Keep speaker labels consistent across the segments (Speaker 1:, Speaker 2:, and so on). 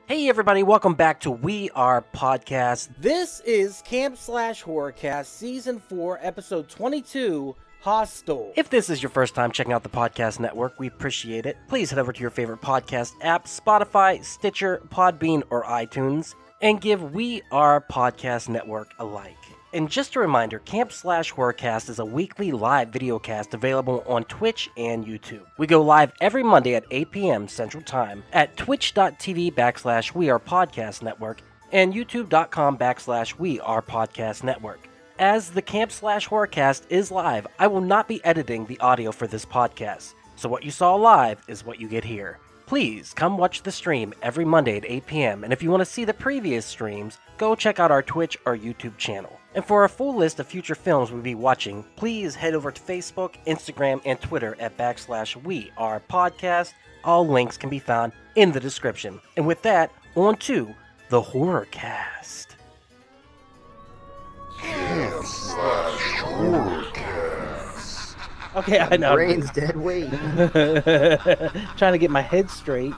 Speaker 1: Hey everybody, welcome back to We Are Podcast. This is Camp Slash Horrorcast, Season 4, Episode 22, Hostel. If this is your first time checking out the podcast network, we appreciate it. Please head over to your favorite podcast app, Spotify, Stitcher, Podbean, or iTunes, and give We Are Podcast Network a like. And just a reminder, Camp Slash Horrorcast is a weekly live videocast available on Twitch and YouTube. We go live every Monday at 8 p.m. Central Time at twitch.tv/WeArePodcastNetwork and youtube.com/WeArePodcastNetwork. As the Camp Slash Horrorcast is live, I will not be editing the audio for this podcast. So what you saw live is what you get here. Please come watch the stream every Monday at 8 p.m. And if you want to see the previous streams, go check out our Twitch or YouTube channel. And for a full list of future films we'll be watching, please head over to Facebook, Instagram, and Twitter at /WeArePodcast. All links can be found in the description. And with that, on to the Horrorcast.
Speaker 2: Horrorcast.
Speaker 1: Okay, I know.
Speaker 3: Brain's dead weight.
Speaker 1: Trying to get my head straight.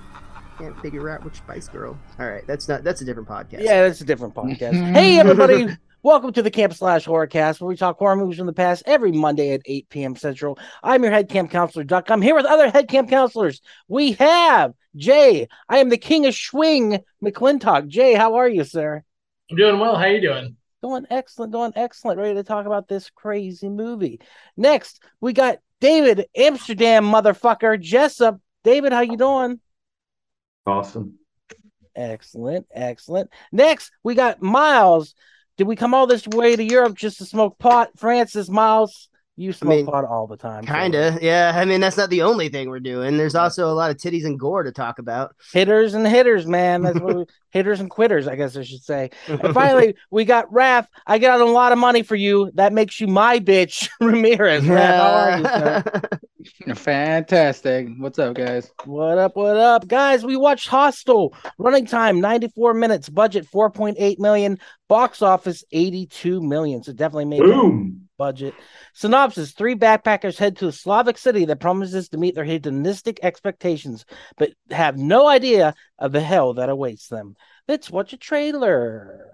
Speaker 3: Can't figure out which Spice Girl. All right, that's a different podcast.
Speaker 1: Yeah, that's a different podcast. Hey, everybody. Welcome to the Camp Slash Horrorcast, where we talk horror movies from the past every Monday at 8 p.m. Central. I'm your head camp counselor, Duck. I'm here with other head camp counselors. We have Jay. I am the king of Schwing McClintock. Jay, how are you, sir?
Speaker 4: I'm doing well. How you doing?
Speaker 1: Doing excellent. Ready to talk about this crazy movie. Next, we got David Amsterdam, motherfucker, Jessup. David, how you doing?
Speaker 5: Awesome.
Speaker 1: Excellent. Next, we got Miles. Did we come all this way to Europe just to smoke pot? Francis, Miles, you smoke pot all the time.
Speaker 3: Kinda, so. Yeah. I mean, that's not the only thing we're doing. There's also a lot of titties and gore to talk about.
Speaker 1: Hitters, man. That's what hitters and quitters, I guess I should say. And finally, we got Raph. I got a lot of money for you. That makes you my bitch, Ramirez. Raph, how are you, sir?
Speaker 2: Fantastic. What's up, guys?
Speaker 1: What up? Guys, we watched Hostel. Running time, 94 minutes. Budget, $4.8 million. Box office, $82 million. So definitely made budget. Synopsis: 3 backpackers head to a Slavic city that promises to meet their hedonistic expectations, but have no idea of the hell that awaits them. Let's watch a trailer.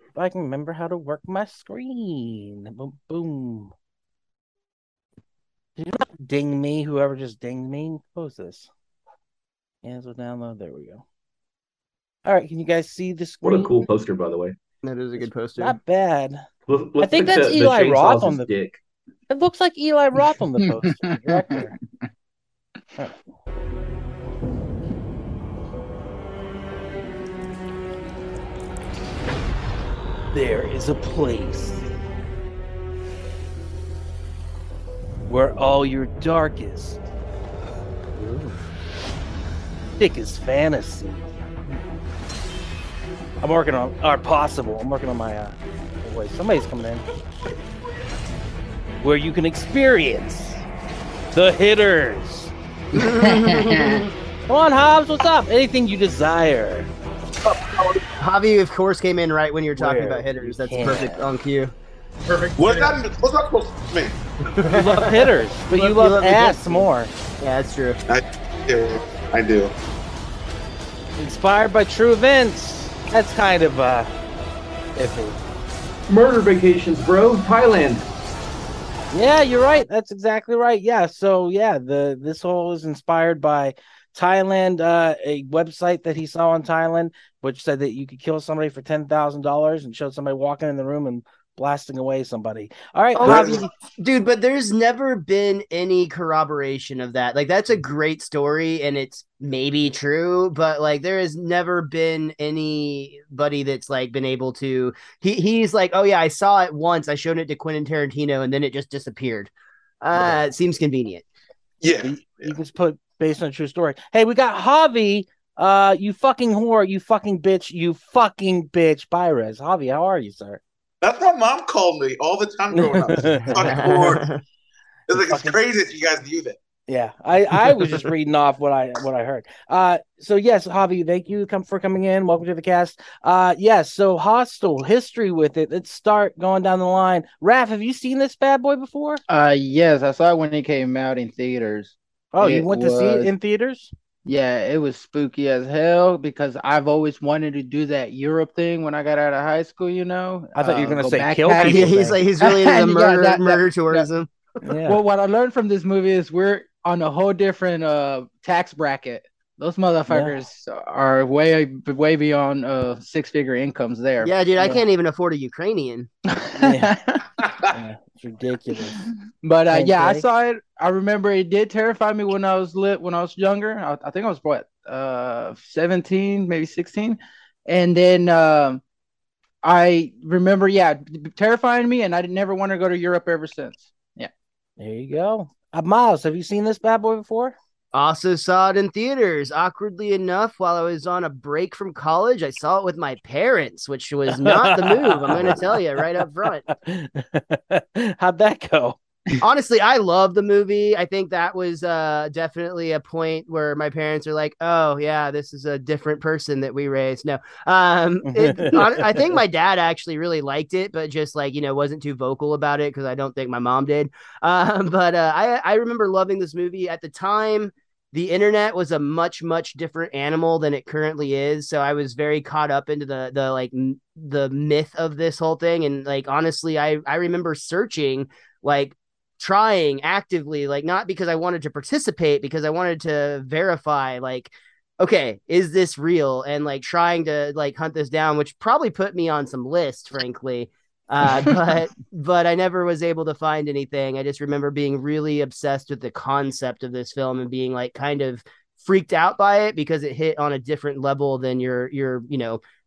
Speaker 1: If I can remember how to work my screen. Boom, boom. Did you not ding me? Whoever just dinged me? What was this? Cancel download. There we go. All right, can you guys see the screen?
Speaker 5: What a cool poster, by the way.
Speaker 3: That is a good poster.
Speaker 1: Not bad.
Speaker 5: Let's
Speaker 1: I think that's Eli Roth on the dick. It looks like Eli Roth on the poster. Director. Right. There is a place where all your darkest, thickest fantasy. I'm working on my voice. Somebody's coming in. Where you can experience the hitters. Come on, Hobbs, what's up? Anything you desire.
Speaker 3: Javi, of course, came in right when you were talking about hitters. That's perfect on cue.
Speaker 4: Perfect.
Speaker 6: What's that supposed to mean?
Speaker 1: You love hitters, but you love ass more.
Speaker 3: Yeah, that's true.
Speaker 6: I do.
Speaker 1: Inspired by true events. That's kind of iffy.
Speaker 5: Murder vacations, bro. Thailand.
Speaker 1: Yeah, you're right. That's exactly right. Yeah. So yeah, this whole is inspired by Thailand, a website that he saw in Thailand, which said that you could kill somebody for $10,000 and showed somebody walking in the room and blasting away somebody. All right,
Speaker 3: dude, but there's never been any corroboration of that. Like, that's a great story and it's maybe true, but like there has never been anybody that's like been able to he's like, oh yeah, I saw it once, I showed it to Quentin Tarantino and then it just disappeared. It seems convenient.
Speaker 6: Yeah.
Speaker 1: You just put based on a true story. Hey, we got Javi. You fucking whore, you fucking bitch, Byres. Javi, how are you, sir?
Speaker 6: That's what mom called me all the time growing up. Fucking word. It's crazy that you guys knew that.
Speaker 1: Yeah, I was just reading off what I heard. So yes, Javi, thank you for coming in. Welcome to the cast. Yes, so Hostel, history with it. Let's start going down the line. Raph, have you seen this bad boy before?
Speaker 2: Yes, I saw it when it came out in theaters.
Speaker 1: Oh, you went to see it in theaters?
Speaker 2: Yeah, it was spooky as hell because I've always wanted to do that Europe thing when I got out of high school, you know.
Speaker 1: I thought you were gonna
Speaker 2: Go
Speaker 1: say kill
Speaker 2: backpack.
Speaker 1: people.
Speaker 3: Yeah, he's like he's really into the
Speaker 2: Yeah,
Speaker 3: murder
Speaker 2: no.
Speaker 3: tourism.
Speaker 1: Yeah.
Speaker 2: Well, what I learned from this movie is we're on a whole different tax bracket. Those motherfuckers are way beyond six-figure incomes there.
Speaker 3: Yeah, dude, I can't even afford a Ukrainian.
Speaker 1: Yeah. Yeah, it's ridiculous.
Speaker 2: But yeah, I
Speaker 1: Okay.
Speaker 2: saw it. I remember it did terrify me when I was younger. I think I was 17, maybe 16. And then I remember, terrifying me, and I never want to go to Europe ever since. Yeah.
Speaker 1: There you go. Miles, have you seen this bad boy before?
Speaker 3: Also saw it in theaters. Awkwardly enough, while I was on a break from college, I saw it with my parents, which was not the move. I'm going to tell you right up front.
Speaker 1: How'd that go?
Speaker 3: Honestly, I love the movie. I think that was definitely a point where my parents are like, "Oh yeah, this is a different person that we raised." No, I think my dad actually really liked it, but just like wasn't too vocal about it because I don't think my mom did. But I remember loving this movie at the time. The internet was a much different animal than it currently is, so I was very caught up into the myth of this whole thing. And like honestly, I remember searching like trying actively, like not because I wanted to participate, because I wanted to verify like, okay, is this real? And like trying to like hunt this down, which probably put me on some lists, frankly. But I never was able to find anything. I just remember being really obsessed with the concept of this film and being like kind of freaked out by it because it hit on a different level than your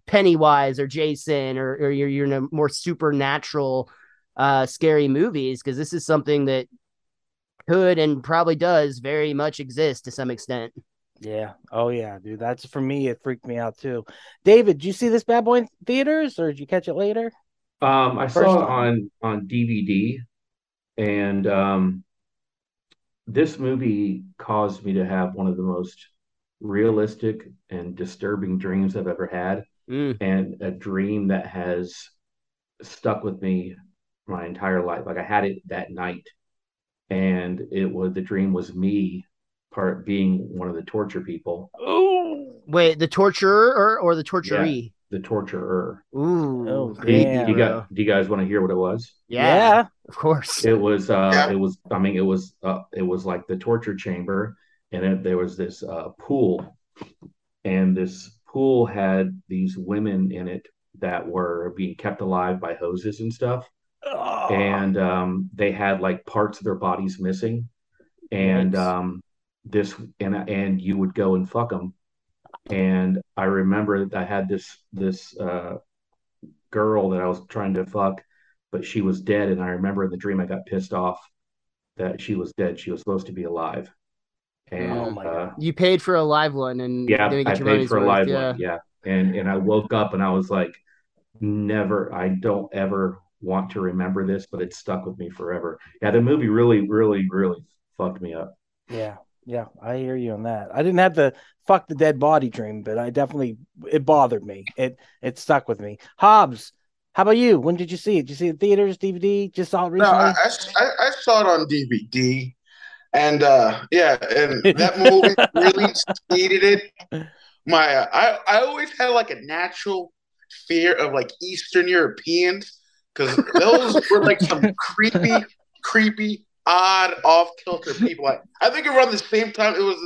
Speaker 3: Pennywise or Jason or your more supernatural scary movies, because this is something that could and probably does very much exist to some extent.
Speaker 1: Yeah. Oh yeah, dude. That's for me. It freaked me out too. David, did you see this bad boy in theaters or did you catch it later?
Speaker 5: I
Speaker 1: First
Speaker 5: saw it
Speaker 1: time.
Speaker 5: on DVD, and this movie caused me to have one of the most realistic and disturbing dreams I've ever had, and a dream that has stuck with me my entire life. Like I had it that night, and the dream was me part being one of the torture people.
Speaker 1: Oh.
Speaker 3: Wait, the torturer or the torturee?
Speaker 5: Yeah, the torturer.
Speaker 3: Ooh,
Speaker 1: Oh,
Speaker 3: creepy,
Speaker 1: damn.
Speaker 3: bro.
Speaker 5: Do you guys want to hear what it was?
Speaker 3: Yeah, of course.
Speaker 5: It was
Speaker 6: Yeah.
Speaker 5: it was I mean it was like the torture chamber, and there was this pool, and this pool had these women in it that were being kept alive by hoses and stuff,
Speaker 1: Oh.
Speaker 5: and they had like parts of their bodies missing, and this and you would go and fuck them. And I remember that I had this girl that I was trying to fuck, but she was dead. And I remember in the dream I got pissed off that she was dead. She was supposed to be alive. And
Speaker 1: Oh my God.
Speaker 3: You paid for a live one and
Speaker 5: yeah,
Speaker 3: didn't
Speaker 5: I
Speaker 3: get your
Speaker 5: paid
Speaker 3: money's
Speaker 5: for a
Speaker 3: worth.
Speaker 5: live
Speaker 3: Yeah.
Speaker 5: one. Yeah. And I woke up and I was like, I don't ever want to remember this, but it stuck with me forever. Yeah, the movie really, really, really fucked me up.
Speaker 1: Yeah. Yeah, I hear you on that. I didn't have the fuck the dead body dream, but it bothered me. It stuck with me. Hobbs, how about you? When did you see it? Did you see it in theaters, DVD? Just saw it
Speaker 6: No,
Speaker 1: recently?
Speaker 6: I saw it on DVD, and and that movie really needed it. I always had like a natural fear of like Eastern Europeans because those were like some creepy, odd, off kilter people. I think around the same time it was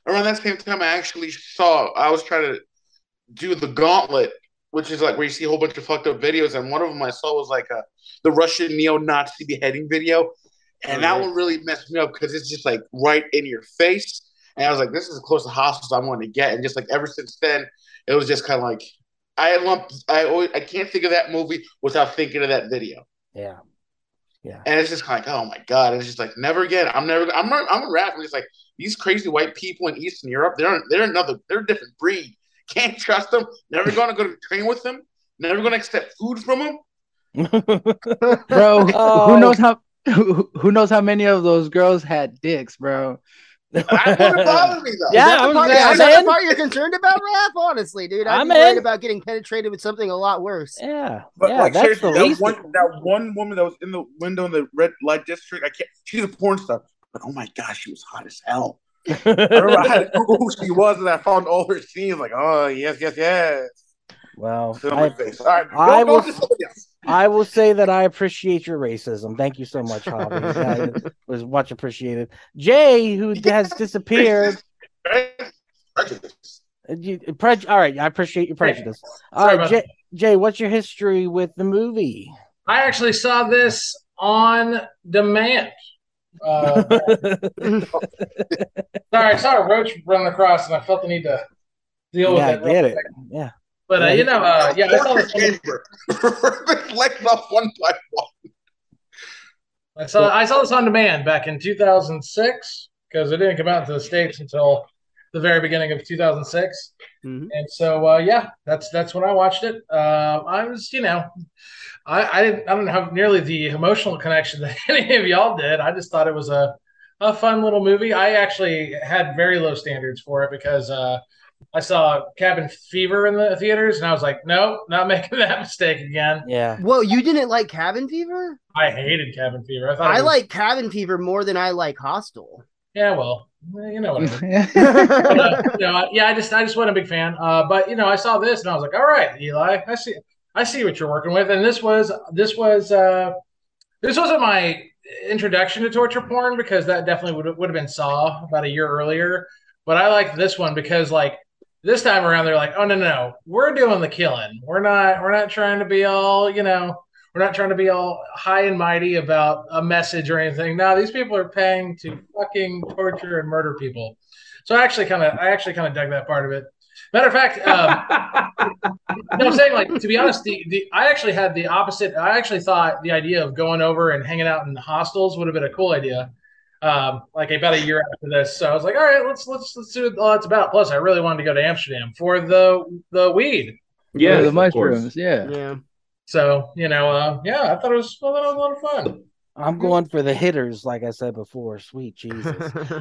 Speaker 6: around that same time I was trying to do the Gauntlet, which is like where you see a whole bunch of fucked up videos, and one of them I saw was like the Russian neo-Nazi beheading video, and that one really messed me up because it's just like right in your face, and I was like, this is as close to Hostel as I'm going to get, and just like ever since then, it was just kind of like I can't think of that movie without thinking of that video.
Speaker 1: Yeah. Yeah.
Speaker 6: And it's just kind of like, oh my God. It's just like, never again. I'm a rat. I'm just like, these crazy white people in Eastern Europe, they're a different breed. Can't trust them. Never going to go to train with them. Never going to accept food from them.
Speaker 2: Bro, who knows how many of those girls had dicks, bro?
Speaker 6: That wouldn't bother me though.
Speaker 1: Yeah,
Speaker 3: Is that the part you're concerned about, Raph? Honestly, dude, I'm worried about getting penetrated with something a lot worse.
Speaker 1: Yeah,
Speaker 6: But
Speaker 1: yeah,
Speaker 6: like
Speaker 1: that's
Speaker 6: seriously,
Speaker 1: the least.
Speaker 6: that one woman that was in the window in the red light district, she's a porn star. But oh my gosh, she was hot as hell. I remember I had to Google who she was, and I found all her scenes. Like, oh yes, yes, yes.
Speaker 1: Well,
Speaker 6: Sit on my face. All right,
Speaker 1: I
Speaker 6: go
Speaker 1: will.
Speaker 6: to somebody else.
Speaker 1: I will say that I appreciate your racism. Thank you so much, Javi. That was much appreciated. Jay, who has disappeared.
Speaker 6: Prejudice.
Speaker 1: All right, I appreciate your prejudice. Jay, what's your history with the movie?
Speaker 4: I actually saw this on demand. Sorry, I saw a roach running across, and I felt the need to deal with it.
Speaker 1: I get it. Yeah.
Speaker 4: But I saw this.
Speaker 6: Like off one by one.
Speaker 4: I saw this on demand back in 2006 because it didn't come out to the States until the very beginning of 2006.
Speaker 3: Mm-hmm.
Speaker 4: And so that's when I watched it. I was, I don't have nearly the emotional connection that any of y'all did. I just thought it was a fun little movie. I actually had very low standards for it because I saw Cabin Fever in the theaters, and I was like, no, not making that mistake again.
Speaker 1: Yeah.
Speaker 3: Well, you didn't like Cabin Fever?
Speaker 4: I hated Cabin Fever.
Speaker 3: I like Cabin Fever more than I like Hostel.
Speaker 4: Yeah, well, whatever. I just wasn't a big fan. But I saw this, and I was like, all right, Eli, I see what you're working with. And this wasn't my introduction to torture porn because that definitely would have been Saw about a year earlier. But I liked this one because this time around they're like, oh no, we're doing the killing. We're not trying to be all we're not trying to be all high and mighty about a message or anything. No, these people are paying to fucking torture and murder people. So I actually kind of dug that part of it. Matter of fact, I'm saying, to be honest, I actually had the opposite. I actually thought the idea of going over and hanging out in the hostels would have been a cool idea. About a year after this, so I was like, all right, let's see what all that's about. Plus, I really wanted to go to Amsterdam for the weed.
Speaker 5: Yeah,
Speaker 2: the mushrooms. Yeah.
Speaker 4: So I thought it was a lot of fun.
Speaker 1: I'm going for the hitters, like I said before. Sweet Jesus.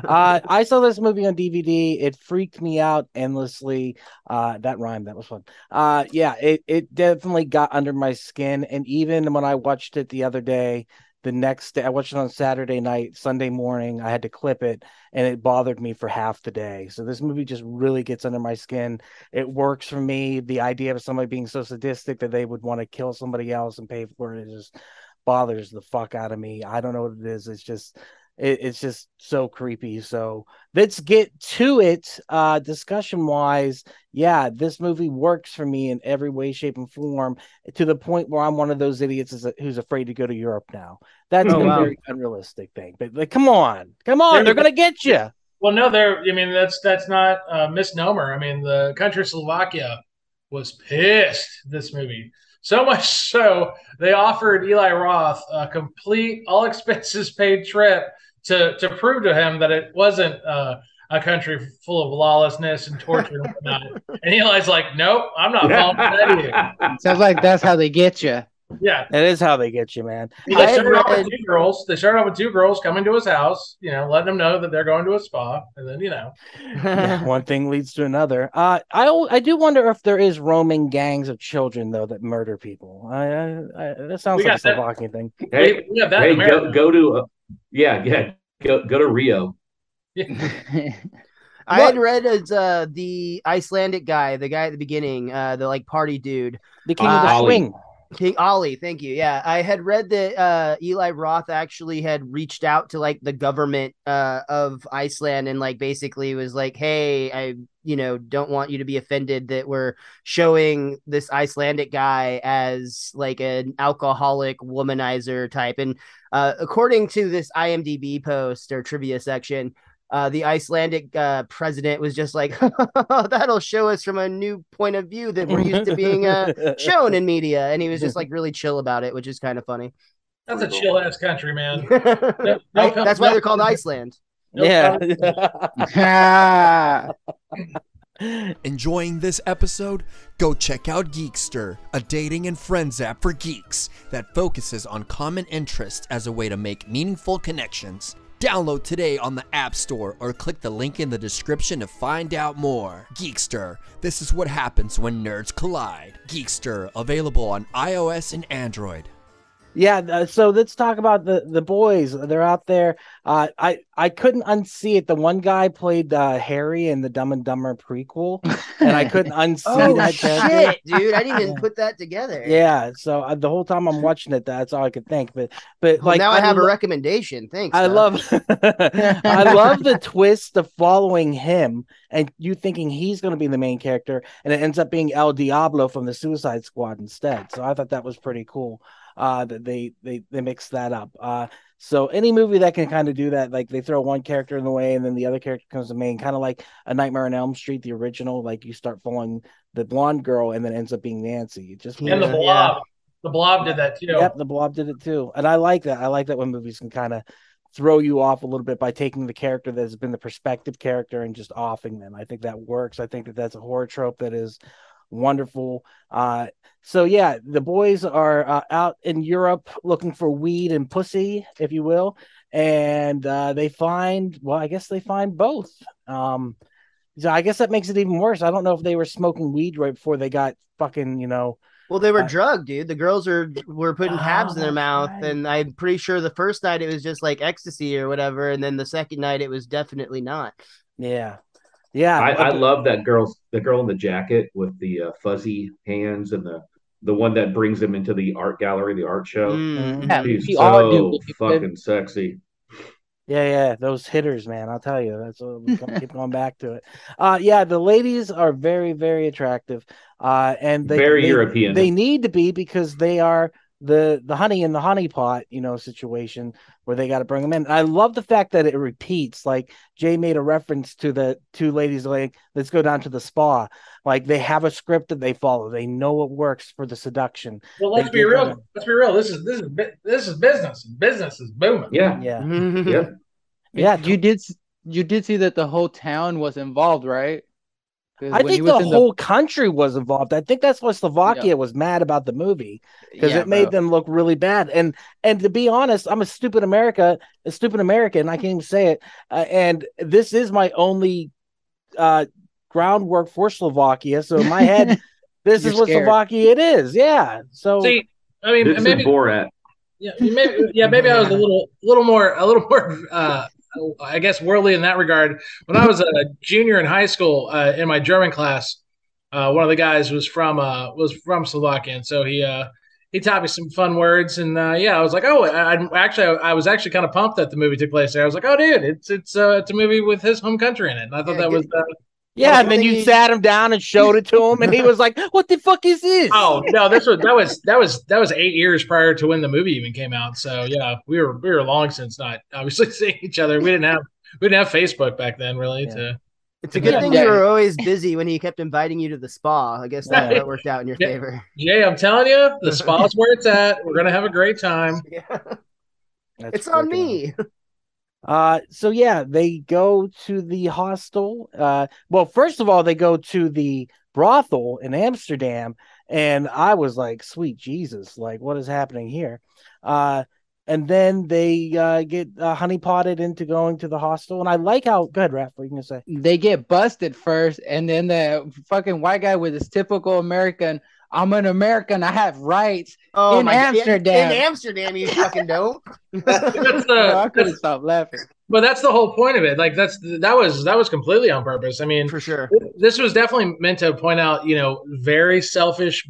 Speaker 1: I saw this movie on DVD. It freaked me out endlessly. That rhymed. That was fun. It definitely got under my skin. And even when I watched it the other day, the next day, I watched it on Saturday night, Sunday morning, I had to clip it, and it bothered me for half the day. So this movie just really gets under my skin. It works for me. The idea of somebody being so sadistic that they would want to kill somebody else and pay for it just bothers the fuck out of me. I don't know what it is. It's just so creepy. So let's get to it. Discussion wise, this movie works for me in every way, shape, and form, to the point where I'm one of those idiots who's afraid to go to Europe now. That's a very unrealistic thing. But come on, they're gonna get you.
Speaker 4: Well, no, that's not a misnomer. I mean, the country of Slovakia was pissed this movie. So much so, they offered Eli Roth a complete, all expenses paid trip to prove to him that it wasn't a country full of lawlessness and torture and whatnot. And Eli's like, nope, I'm not falling for that either.
Speaker 2: Sounds like that's how they get you.
Speaker 4: Yeah.
Speaker 1: That is how they get you, man.
Speaker 4: They started off with two girls. They started off with two girls coming to his house, letting him know that they're going to a spa. And then,
Speaker 1: one thing leads to another. I do wonder if there is roaming gangs of children, though, that murder people. That sounds like a Slovakian thing.
Speaker 5: Hey,
Speaker 4: we have that in America.
Speaker 5: Go to go to Rio.
Speaker 3: I had read as the Icelandic guy, the guy at the beginning, the party dude,
Speaker 1: the king of the swing.
Speaker 3: King Ollie, thank you. Yeah, I had read that Eli Roth actually had reached out to the government of Iceland and basically was like, "Hey, I don't want you to be offended that we're showing this Icelandic guy as an alcoholic womanizer type." And according to this IMDb post or trivia section, the Icelandic president was just like, that'll show us from a new point of view that we're used to being shown in media. And he was just really chill about it, which is kind of funny.
Speaker 4: That's a chill ass country, man.
Speaker 3: That's why they're called Iceland.
Speaker 1: Yeah.
Speaker 7: Enjoying this episode? Go check out Geekster, a dating and friends app for geeks that focuses on common interests as a way to make meaningful connections. Download today on the App Store or click the link in the description to find out more. Geekster, this is what happens when nerds collide. Geekster, available on iOS and Android.
Speaker 1: Yeah, so let's talk about the boys. They're out there. I couldn't unsee it. The one guy played Harry in the Dumb and Dumber prequel, and I couldn't unsee that character.
Speaker 3: Shit, dude! I didn't even put that together.
Speaker 1: Yeah, so the whole time I'm watching it, that's all I could think. But
Speaker 3: Well,
Speaker 1: like
Speaker 3: now I have a recommendation. Thanks.
Speaker 1: I
Speaker 3: Doug.
Speaker 1: love I love the twist of following him and you thinking he's going to be the main character, and it ends up being El Diablo from the Suicide Squad instead. So I thought that was pretty cool. That they mix that up. So any movie that can kind of do that, like they throw one character in the way and then the other character becomes the main, kind of like A Nightmare on Elm Street, the original. Like you start following the blonde girl and then ends up being Nancy. It just
Speaker 4: And the Blob. The Blob did that too.
Speaker 1: Yep, the Blob did it too, and I like that. I like that when movies can kind of throw you off a little bit by taking the character that has been the perspective character and just offing them. I think that works. I think that that's a horror trope that is wonderful. So yeah, the boys are out in Europe looking for weed and pussy, if you will, and they find, well, I guess they find both. So I guess that makes it even worse. I don't know if they were smoking weed right before they got fucking,
Speaker 3: Well, they were drugged, dude. The girls were putting tabs in their mouth,
Speaker 1: right.
Speaker 3: and I'm pretty sure the first night it was just like ecstasy or whatever, and then the second night it was definitely not.
Speaker 1: Yeah.
Speaker 5: I love that the girl in the jacket with the fuzzy hands and the one that brings them into the art gallery, the art show.
Speaker 3: Mm.
Speaker 5: She's
Speaker 2: we all
Speaker 5: so
Speaker 2: do.
Speaker 5: fucking sexy.
Speaker 1: Yeah, those hitters, man. I'll tell you, that's we're gonna keep going back to it. Yeah, the ladies are very, very attractive. And
Speaker 5: Very European.
Speaker 1: They need to be because they are the honey in the honey pot, situation where they got to bring them in. And I love the fact that it repeats. Like Jay made a reference to the two ladies, like, let's go down to the spa. Like they have a script that they follow. They know what works for the seduction.
Speaker 4: Well, let's be real. Let's be real. This is business. Business is booming.
Speaker 5: Yeah.
Speaker 3: Yep.
Speaker 1: Yeah.
Speaker 2: You did see that the whole town was involved, right?
Speaker 1: I think the whole country was involved. I think that's why Slovakia was mad about the movie, because it made them look really bad. And to be honest, I'm a stupid American. I can't even say it. And this is my only groundwork for Slovakia. So in my head, this is what Slovakia it is. Yeah. So
Speaker 4: see, I mean,
Speaker 5: this
Speaker 4: maybe
Speaker 5: is Borat.
Speaker 4: Yeah, maybe I was a little more I guess worldly in that regard. When I was a junior in high school, in my German class, one of the guys was from Slovakia, and so he taught me some fun words, and I was like, oh, I was actually kind of pumped that the movie took place there. I was like, oh, dude, it's a movie with his home country in it, and I thought that was.
Speaker 1: Yeah, and then you sat him down and showed it to him, and he was like, "What the fuck is this?"
Speaker 4: Oh no, that was 8 years prior to when the movie even came out. So yeah, we were long since not obviously seeing each other. We didn't have Facebook back then, really.
Speaker 1: Yeah.
Speaker 3: It's a good thing you were always busy when he kept inviting you to the spa. I guess that worked out in your favor.
Speaker 4: Jay, I'm telling you, the spa's where it's at. We're gonna have a great time.
Speaker 3: Yeah. It's on me.
Speaker 1: So yeah, they go to the hostel. Well, first of all, they go to the brothel in Amsterdam, and I was like, "Sweet Jesus, like what is happening here?" And then they get honeypotted into going to the hostel, and I like how. Go ahead, Raph. What are you gonna say?
Speaker 2: They get busted first, and then the fucking white guy with his typical American. I'm an American. I have rights in Amsterdam.
Speaker 3: In Amsterdam, you fucking don't.
Speaker 2: I couldn't stop laughing.
Speaker 4: But that's the whole point of it. Like that was completely on purpose. I mean,
Speaker 3: for sure,
Speaker 4: this was definitely meant to point out, very selfish,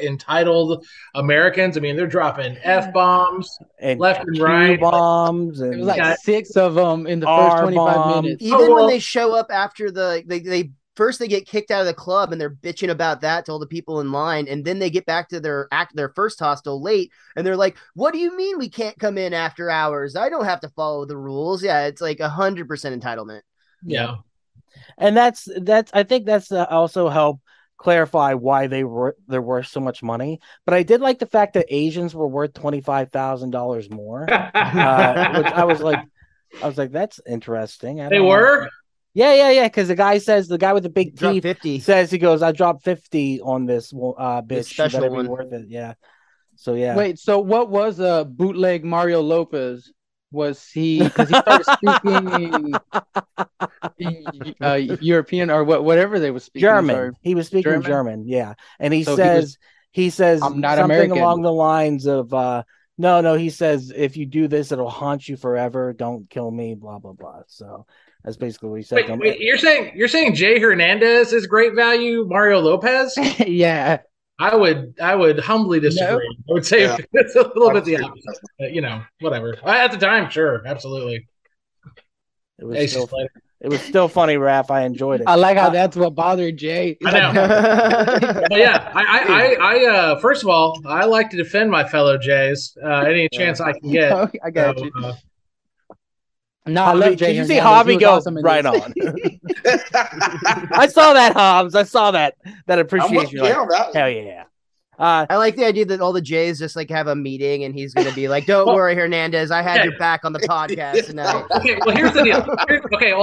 Speaker 4: entitled Americans. I mean, they're dropping F-bombs
Speaker 1: and
Speaker 4: left and right,
Speaker 1: bombs, and
Speaker 2: it was like 6 of them in the first 25 minutes.
Speaker 3: Even when they show up after they first they get kicked out of the club and they're bitching about that to all the people in line, and then they get back to their first hostel late, and they're like, "What do you mean we can't come in after hours? I don't have to follow the rules." Yeah, it's like 100% entitlement.
Speaker 4: Yeah,
Speaker 1: and that's I think that's also help clarify why they're worth so much money. But I did like the fact that Asians were worth $25,000 more, which I was like, that's interesting.
Speaker 4: They were.
Speaker 1: Yeah. Because the guy with the big teeth
Speaker 3: 50.
Speaker 1: says, he goes, "I dropped 50 on this bitch.
Speaker 3: Special
Speaker 1: Better
Speaker 3: one.
Speaker 1: be worth it." Yeah. So yeah.
Speaker 2: Wait. So what was a bootleg Mario Lopez? Was he because he started speaking European or whatever they were speaking?
Speaker 1: German. He was speaking German. Yeah, and he says he says
Speaker 2: I'm not
Speaker 1: something
Speaker 2: American.
Speaker 1: along the lines of no, he says if you do this, it'll haunt you forever. Don't kill me, blah blah blah. So that's basically what he said.
Speaker 4: Wait, you're saying Jay Hernandez is great value, Mario Lopez?
Speaker 2: Yeah.
Speaker 4: I would humbly disagree. I would say it's a little bit the opposite. Whatever. At the time, sure, absolutely.
Speaker 1: It was still funny, Raph. I enjoyed it.
Speaker 2: I like how that's what bothered Jay.
Speaker 4: I know. But yeah, I first of all, I like to defend my fellow Jays any chance I can get.
Speaker 2: I got you. No,
Speaker 1: I love Jay. Did you see Hobby go awesome right on? I saw that, Hobbs. I saw that appreciation. Like, hell yeah.
Speaker 3: I like the idea that all the Jays just like have a meeting and he's going to be like, "Don't worry, Hernandez, I had your back on the podcast tonight."
Speaker 4: Okay, well here's the deal.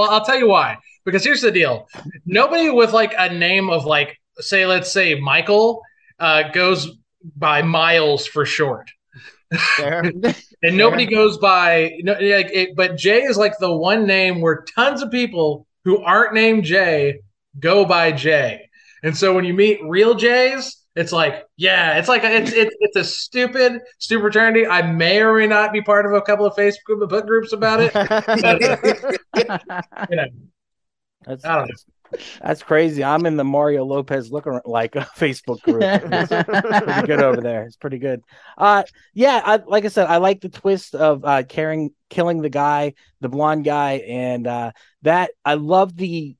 Speaker 4: I'll tell you why. Because here's the deal. Nobody with like a name of like let's say Michael goes by Miles for short. And nobody goes by but Jay is like the one name where tons of people who aren't named Jay go by Jay. And so when you meet real Jays, it's like, it's a stupid fraternity. I may or may not be part of a couple of Facebook groups about it. But, I don't know.
Speaker 1: That's crazy. I'm in the Mario Lopez look-alike Facebook group. It's pretty good over there. It's pretty good. Like I said, I like the twist of killing the guy, the blonde guy, and that I love the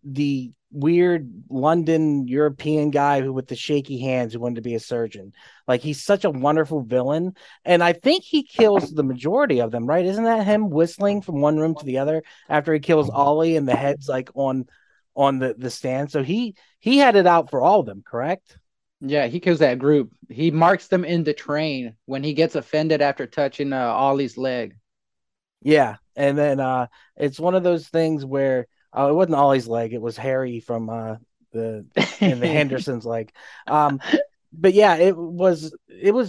Speaker 1: weird London European guy who with the shaky hands who wanted to be a surgeon. Like he's such a wonderful villain, and I think he kills the majority of them. Right? Isn't that him whistling from one room to the other after he kills Ollie and the head's like on the stand? So he had it out for all of them, correct?
Speaker 2: Yeah, he kills that group. He marks them in the train when he gets offended after touching Ollie's leg.
Speaker 1: Yeah, and then it's one of those things where it wasn't Ollie's leg; it was Harry from the Henderson's leg. But yeah, it was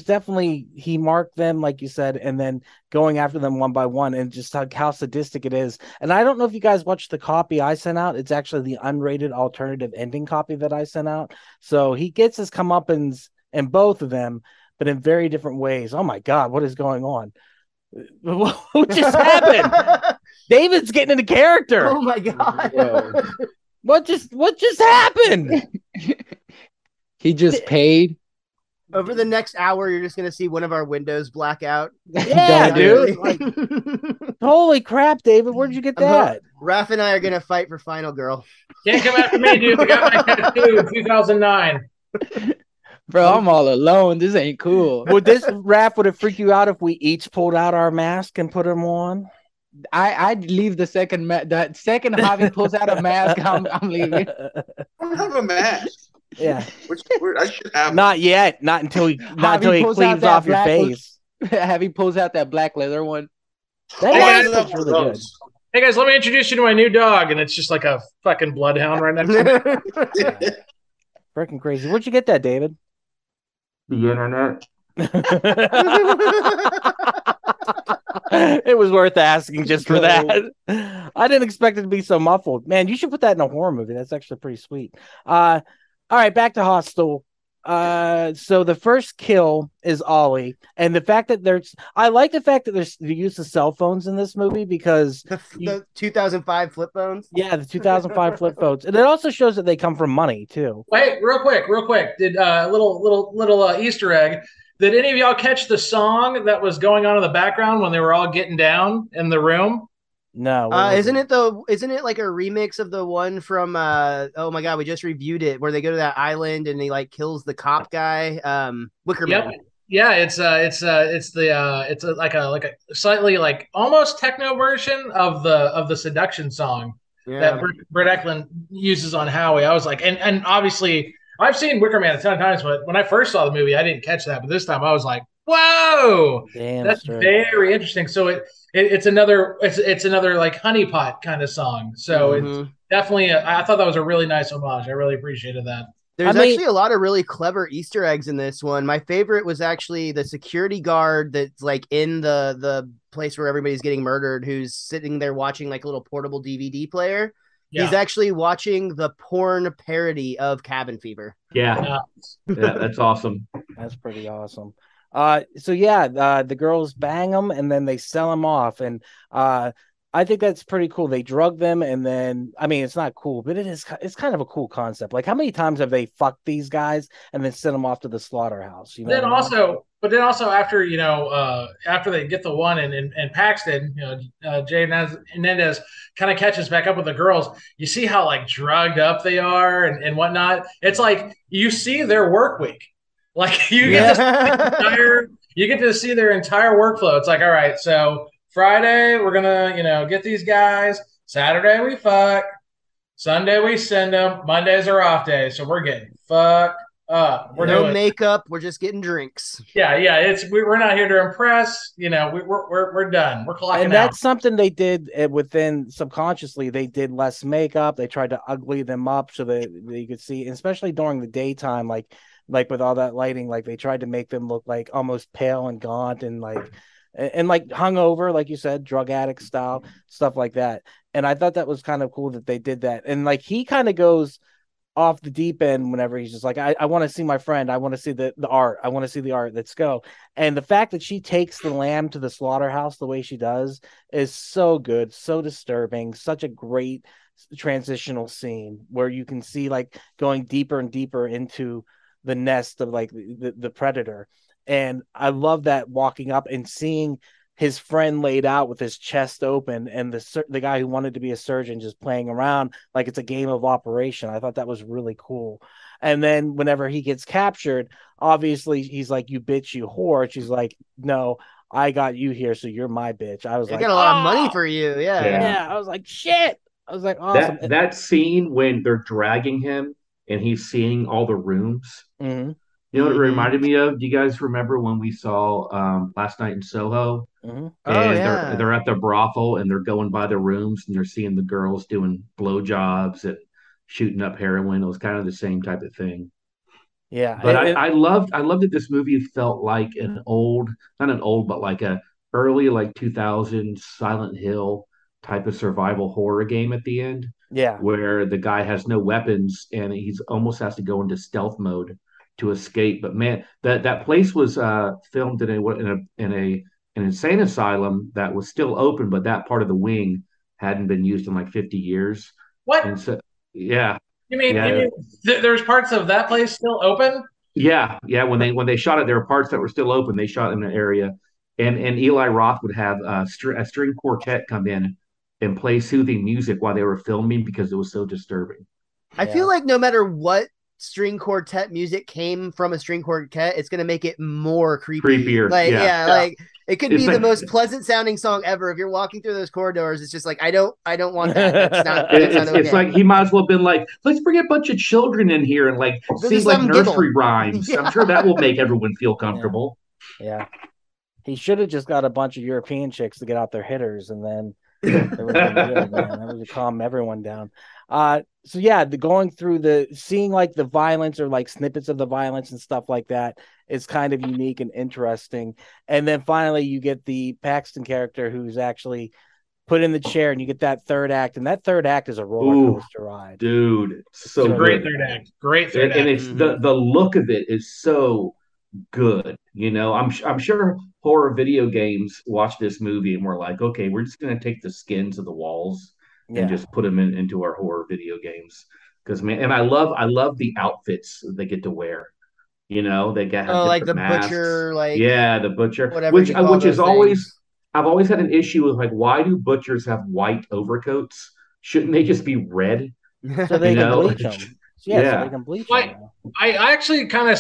Speaker 1: definitely, he marked them like you said, and then going after them one by one, and just how sadistic it is. And I don't know if you guys watched the copy I sent out. It's actually the unrated alternative ending copy that I sent out. So he gets his comeuppance in both of them, but in very different ways. Oh my God, what is going on? What just happened? David's getting into character.
Speaker 3: Oh my God.
Speaker 1: What just happened?
Speaker 2: He just paid.
Speaker 3: Over the next hour, you're just going to see one of our windows black out.
Speaker 1: Yeah, dude. Like, holy crap, David. Where'd you get that?
Speaker 3: Raph and I are going to fight for Final Girl.
Speaker 4: Can't come after me, dude. I got my tattoo in 2009.
Speaker 2: Bro, I'm all alone. This ain't cool.
Speaker 1: Would it freak you out if we each pulled out our mask and put them on?
Speaker 2: I'd leave the second that second Javi pulls out a mask. I'm leaving.
Speaker 6: I don't have a mask.
Speaker 1: Yeah,
Speaker 6: I should have.
Speaker 1: Not yet. Not until he cleaves off your face.
Speaker 2: Javi pulls out that black leather one.
Speaker 1: That's really good.
Speaker 4: Hey guys, let me introduce you to my new dog, and it's just like a fucking bloodhound right next to me.
Speaker 1: Freaking crazy. Where'd you get that, David?
Speaker 5: The internet.
Speaker 1: It was worth asking just for that. I didn't expect it to be so muffled. Man, you should put that in a horror movie. That's actually pretty sweet. All right, back to Hostel. So the first kill is Ollie, and the fact that I like the fact that there's the use of cell phones in this movie because
Speaker 3: the 2005 flip phones.
Speaker 1: Yeah, the 2005 flip phones, and it also shows that they come from money too.
Speaker 4: Wait, real quick. Did little Easter egg? Did any of y'all catch the song that was going on in the background when they were all getting down in the room?
Speaker 1: No.
Speaker 3: Isn't it like a remix of the one from oh my God, we just reviewed it where they go to that island and he like kills the cop guy, Wickerman.
Speaker 4: Yep. Yeah, it's like a slightly like almost techno version of the seduction song that Brett Eklund uses on Howie. I was like, and obviously I've seen Wicker Man a ton of times, but when I first saw the movie, I didn't catch that. But this time I was like, whoa, that's very interesting. So it's another like honeypot kind of song. So it's definitely I thought that was a really nice homage. I really appreciated that.
Speaker 3: There's actually a lot of really clever Easter eggs in this one. My favorite was actually the security guard that's like in the place where everybody's getting murdered, who's sitting there watching like a little portable DVD player. He's actually watching the porn parody of Cabin Fever.
Speaker 5: Yeah, that's awesome.
Speaker 1: That's pretty awesome. The girls bang them and then they sell them off, and I think that's pretty cool. They drug them, and then it's not cool, but it's kind of a cool concept. Like, how many times have they fucked these guys and then sent them off to the slaughterhouse?
Speaker 4: Then also after they get the one in Paxton, Jay Hernandez kind of catches back up with the girls. You see how like drugged up they are and whatnot. It's like you see their work week. Like you get to see their entire workflow. It's like, all right, so Friday we're gonna get these guys. Saturday we fuck. Sunday we send them. Mondays are off days, so we're getting fucked up.
Speaker 3: We're no makeup. We're just getting drinks.
Speaker 4: Yeah. We're not here to impress. We're done. We're clocking out.
Speaker 1: And that's something they did within subconsciously. They did less makeup. They tried to ugly them up so that you could see, especially during the daytime, like with all that lighting, like they tried to make them look like almost pale and gaunt and like hungover, like you said, drug addict style, stuff like that. And I thought that was kind of cool that they did that. And like he kind of goes off the deep end whenever he's just like, I want to see my friend. I want to see the art. I want to see the art. Let's go. And the fact that she takes the lamb to the slaughterhouse the way she does is so good, so disturbing, such a great transitional scene where you can see like going deeper and deeper into the nest of like the predator. And I love that, walking up and seeing his friend laid out with his chest open and the guy who wanted to be a surgeon just playing around like it's a game of Operation. I thought that was really cool. And then whenever he gets captured, obviously he's like, you bitch, you whore. And she's like, no, I got you here, so you're my bitch. I was like,
Speaker 3: I got a lot of money for you. Yeah.
Speaker 1: I was like, shit. I was like, awesome.
Speaker 5: That scene when they're dragging him and he's seeing all the rooms.
Speaker 1: Mm-hmm.
Speaker 5: You know what it reminded me of? Do you guys remember when we saw Last Night in Soho?
Speaker 1: Mm-hmm.
Speaker 5: And they're at the brothel and they're going by the rooms and they're seeing the girls doing blowjobs and shooting up heroin. It was kind of the same type of thing.
Speaker 1: Yeah.
Speaker 5: But I loved that this movie felt like but like a early like 2000s Silent Hill type of survival horror game at the end.
Speaker 1: Yeah.
Speaker 5: Where the guy has no weapons and he's almost has to go into stealth mode to escape. But man, that place was filmed in an insane asylum that was still open, but that part of the wing hadn't been used in like 50 years.
Speaker 4: What?
Speaker 5: And so, yeah.
Speaker 4: You mean there's parts of that place still open?
Speaker 5: Yeah. When they shot it, there were parts that were still open. They shot in an area, and Eli Roth would have a string quartet come in and play soothing music while they were filming because it was so disturbing.
Speaker 3: I feel like no matter what string quartet music came from a string quartet, it's going to make it more creepier. Like, like it could be the most pleasant sounding song ever. If you're walking through those corridors, it's just like, I don't want that.
Speaker 5: It's like he might as well have been like, let's bring a bunch of children in here and like sing like nursery rhymes. Yeah. I'm sure that will make everyone feel comfortable.
Speaker 1: Yeah. He should have just got a bunch of European chicks to get out their hitters, and then it would have been good, man. That would calm everyone down. Going through seeing like the violence or like snippets of the violence and stuff like that is kind of unique and interesting. And then finally you get the Paxton character who's actually put in the chair, and you get that third act, and that third act is a roller coaster ride.
Speaker 5: Dude, so
Speaker 4: it's a great third act. Great third act.
Speaker 5: And it's the look of it is so good. I'm sure horror video games watch this movie and we're like, okay, we're just gonna take the skins of the walls and just put them into our horror video games. Because man, and I love the outfits they get to wear. They get
Speaker 3: like the
Speaker 5: masks.
Speaker 3: Butcher,
Speaker 5: the butcher,
Speaker 3: whatever
Speaker 5: which is always I've always had an issue with, like, why do butchers have white overcoats? Shouldn't they just be red?
Speaker 1: So they can bleach them. So they can bleach them.
Speaker 4: I actually kind of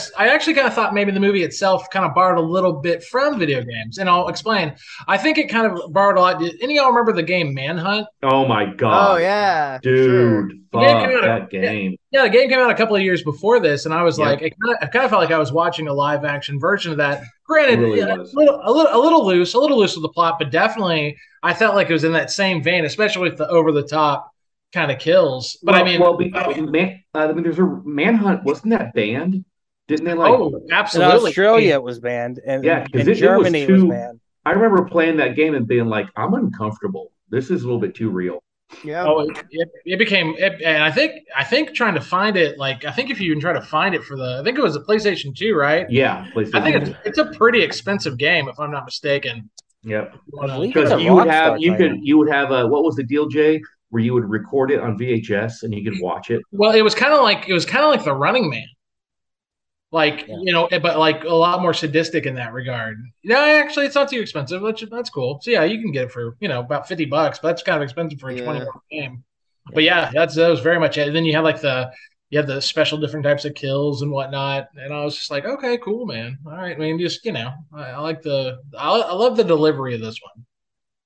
Speaker 4: thought maybe the movie itself kind of borrowed a little bit from video games, and I'll explain. I think it kind of borrowed a lot. Did any of y'all remember the game Manhunt?
Speaker 5: Oh my god!
Speaker 3: Oh yeah,
Speaker 5: dude,
Speaker 3: sure.
Speaker 5: That game.
Speaker 4: Yeah, the game came out a couple of years before this, and I was like, I kind of felt like I was watching a live action version of that. Granted,
Speaker 5: really
Speaker 4: a little loose with the plot, but definitely I felt like it was in that same vein, especially with the over the top kind of kills. But
Speaker 5: there's a Manhunt. Wasn't that banned? Didn't they like?
Speaker 4: Oh, absolutely.
Speaker 1: In Australia, it was banned, and
Speaker 5: because
Speaker 1: in Germany, it was banned.
Speaker 5: I remember playing that game and being like, I'm uncomfortable. This is a little bit too real.
Speaker 3: Yeah.
Speaker 4: Oh, it became, and I think trying to find it, like, I think if you even try to find it for I think it was a PlayStation 2, right?
Speaker 5: Yeah,
Speaker 4: I think
Speaker 5: PlayStation 2.
Speaker 4: it's a pretty expensive game, if I'm not mistaken.
Speaker 5: Yep.
Speaker 2: I believe
Speaker 5: Because
Speaker 2: it's a
Speaker 5: you would
Speaker 2: Rockstar
Speaker 5: have
Speaker 2: title.
Speaker 5: you would have what was the deal, Jay? Where you would record it on VHS and you could watch it.
Speaker 4: Well, it was kind of like The Running Man, like but like a lot more sadistic in that regard. Yeah, actually, it's not too expensive. That's cool. So yeah, you can get it for about $50, but that's kind of expensive for a 20 game. But yeah, that was very much it. And then you had like you have the special different types of kills and whatnot. And I was just like, okay, cool, man. All right. I mean, just, I like I love the delivery of this one.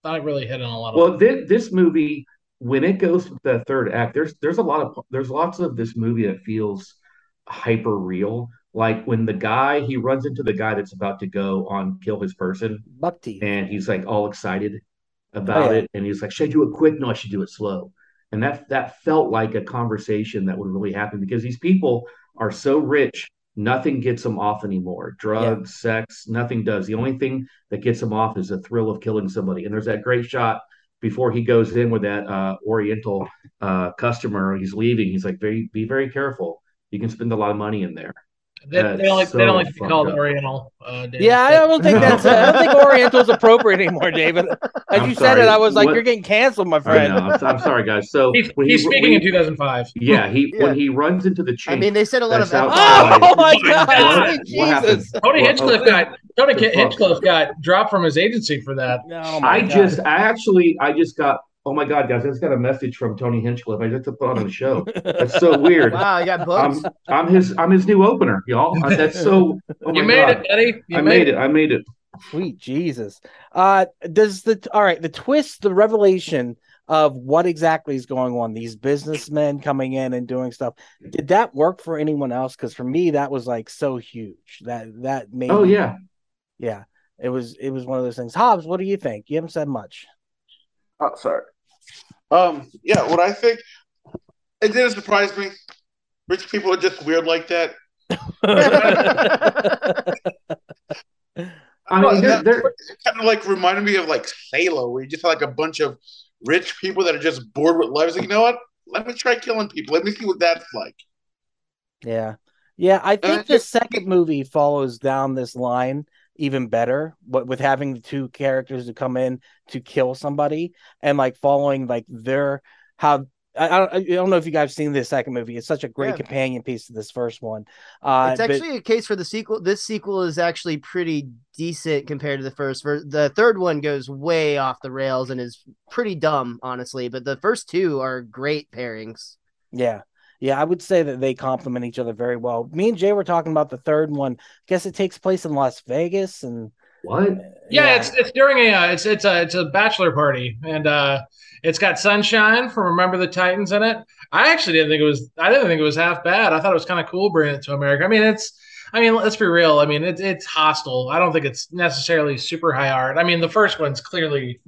Speaker 4: Thought it really hit on a lot of.
Speaker 5: Well, this movie, when it goes to the third act, there's lots of this movie that feels hyper real. Like when he runs into the guy that's about to go on kill his person,
Speaker 2: Buck teeth.
Speaker 5: and he's like all excited about it, and he's like, "Should I do it quick? No, I should do it slow." And that felt like a conversation that would really happen because these people are so rich, nothing gets them off anymore. Drugs, sex, nothing does. The only thing that gets them off is the thrill of killing somebody. And there's that great shot before he goes in with that Oriental customer. He's leaving. He's like, be very careful. You can spend a lot of money in there.
Speaker 4: They don't like to be called Oriental.
Speaker 2: Yeah, I don't think I don't think Oriental's appropriate anymore, David. As you said it, I was like, "You're getting canceled, my friend."
Speaker 5: I'm sorry, guys. So
Speaker 4: he's speaking in 2005.
Speaker 5: Yeah, when he runs into the chink.
Speaker 3: I mean, they said a lot of.
Speaker 2: Oh my God! Jesus!
Speaker 4: Tony Hinchcliffe got dropped from his agency for that.
Speaker 5: I just got. Oh my God, guys! I just got a message from Tony Hinchcliffe. I just to put on the show. That's so weird.
Speaker 3: Wow, you got books.
Speaker 5: I'm his new opener, y'all. That's so. Oh
Speaker 4: you
Speaker 5: my
Speaker 4: made
Speaker 5: God.
Speaker 4: it, Eddie.
Speaker 5: I made it.
Speaker 2: Sweet Jesus. Does the twist, the revelation of what exactly is going on, these businessmen coming in and doing stuff, did that work for anyone else? Because for me, that was like so huge that made.
Speaker 5: Oh yeah.
Speaker 2: Yeah. It was one of those things. Hobbs, what do you think? You haven't said much.
Speaker 6: Oh, sorry. Yeah, what I think, it didn't surprise me. Rich people are just weird like that.
Speaker 5: I mean, they're
Speaker 6: kind of like reminded me of like Halo, where you just have like a bunch of rich people that are just bored with life. It's like, you know what? Let me try killing people. Let me see what that's like.
Speaker 2: Yeah. I think the second movie follows down this line even better, but with having the two characters to come in to kill somebody and like following like I don't know if you guys have seen this second movie. It's such a great companion piece to this first one.
Speaker 3: It's actually a case for the sequel. This sequel is actually pretty decent compared to the first. The third one goes way off the rails and is pretty dumb, honestly. But the first two are great pairings.
Speaker 2: Yeah, I would say that they complement each other very well. Me and Jay were talking about the third one. I guess it takes place in Las Vegas and
Speaker 5: what?
Speaker 4: Yeah, it's during it's a bachelor party and it's got Sunshine from Remember the Titans in it. I didn't think it was half bad. I thought it was kind of cool bringing it to America. I mean, let's be real. I mean, it's Hostel. I don't think it's necessarily super high art. I mean, the first one's clearly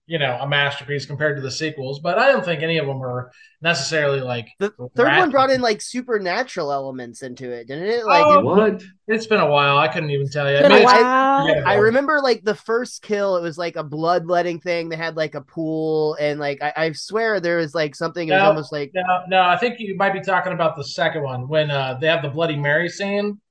Speaker 4: a masterpiece compared to the sequels, but I don't think any of them were necessarily like
Speaker 3: the third one brought in like supernatural elements into it, didn't it? Like
Speaker 5: what?
Speaker 4: It's been a while. I couldn't even tell you.
Speaker 3: I remember like the first kill, it was like a bloodletting thing. They had like a pool and like I swear there was like something. It was almost like
Speaker 4: no. I think you might be talking about the second one when they have the Bloody Mary scene.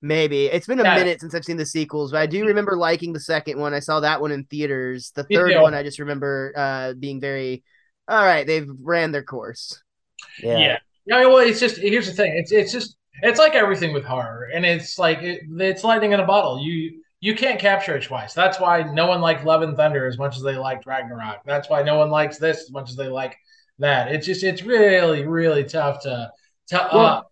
Speaker 3: Maybe. It's been a minute since I've seen the sequels, but I do remember liking the second one. I saw that one in theaters. The third one, I just remember being very, all right, they've ran their course.
Speaker 4: Yeah. Well, it's just, here's the thing. It's like everything with horror, and it's like, it's lightning in a bottle. You can't capture it twice. That's why no one liked Love and Thunder as much as they liked Ragnarok. That's why no one likes this as much as they like that. It's really, really tough to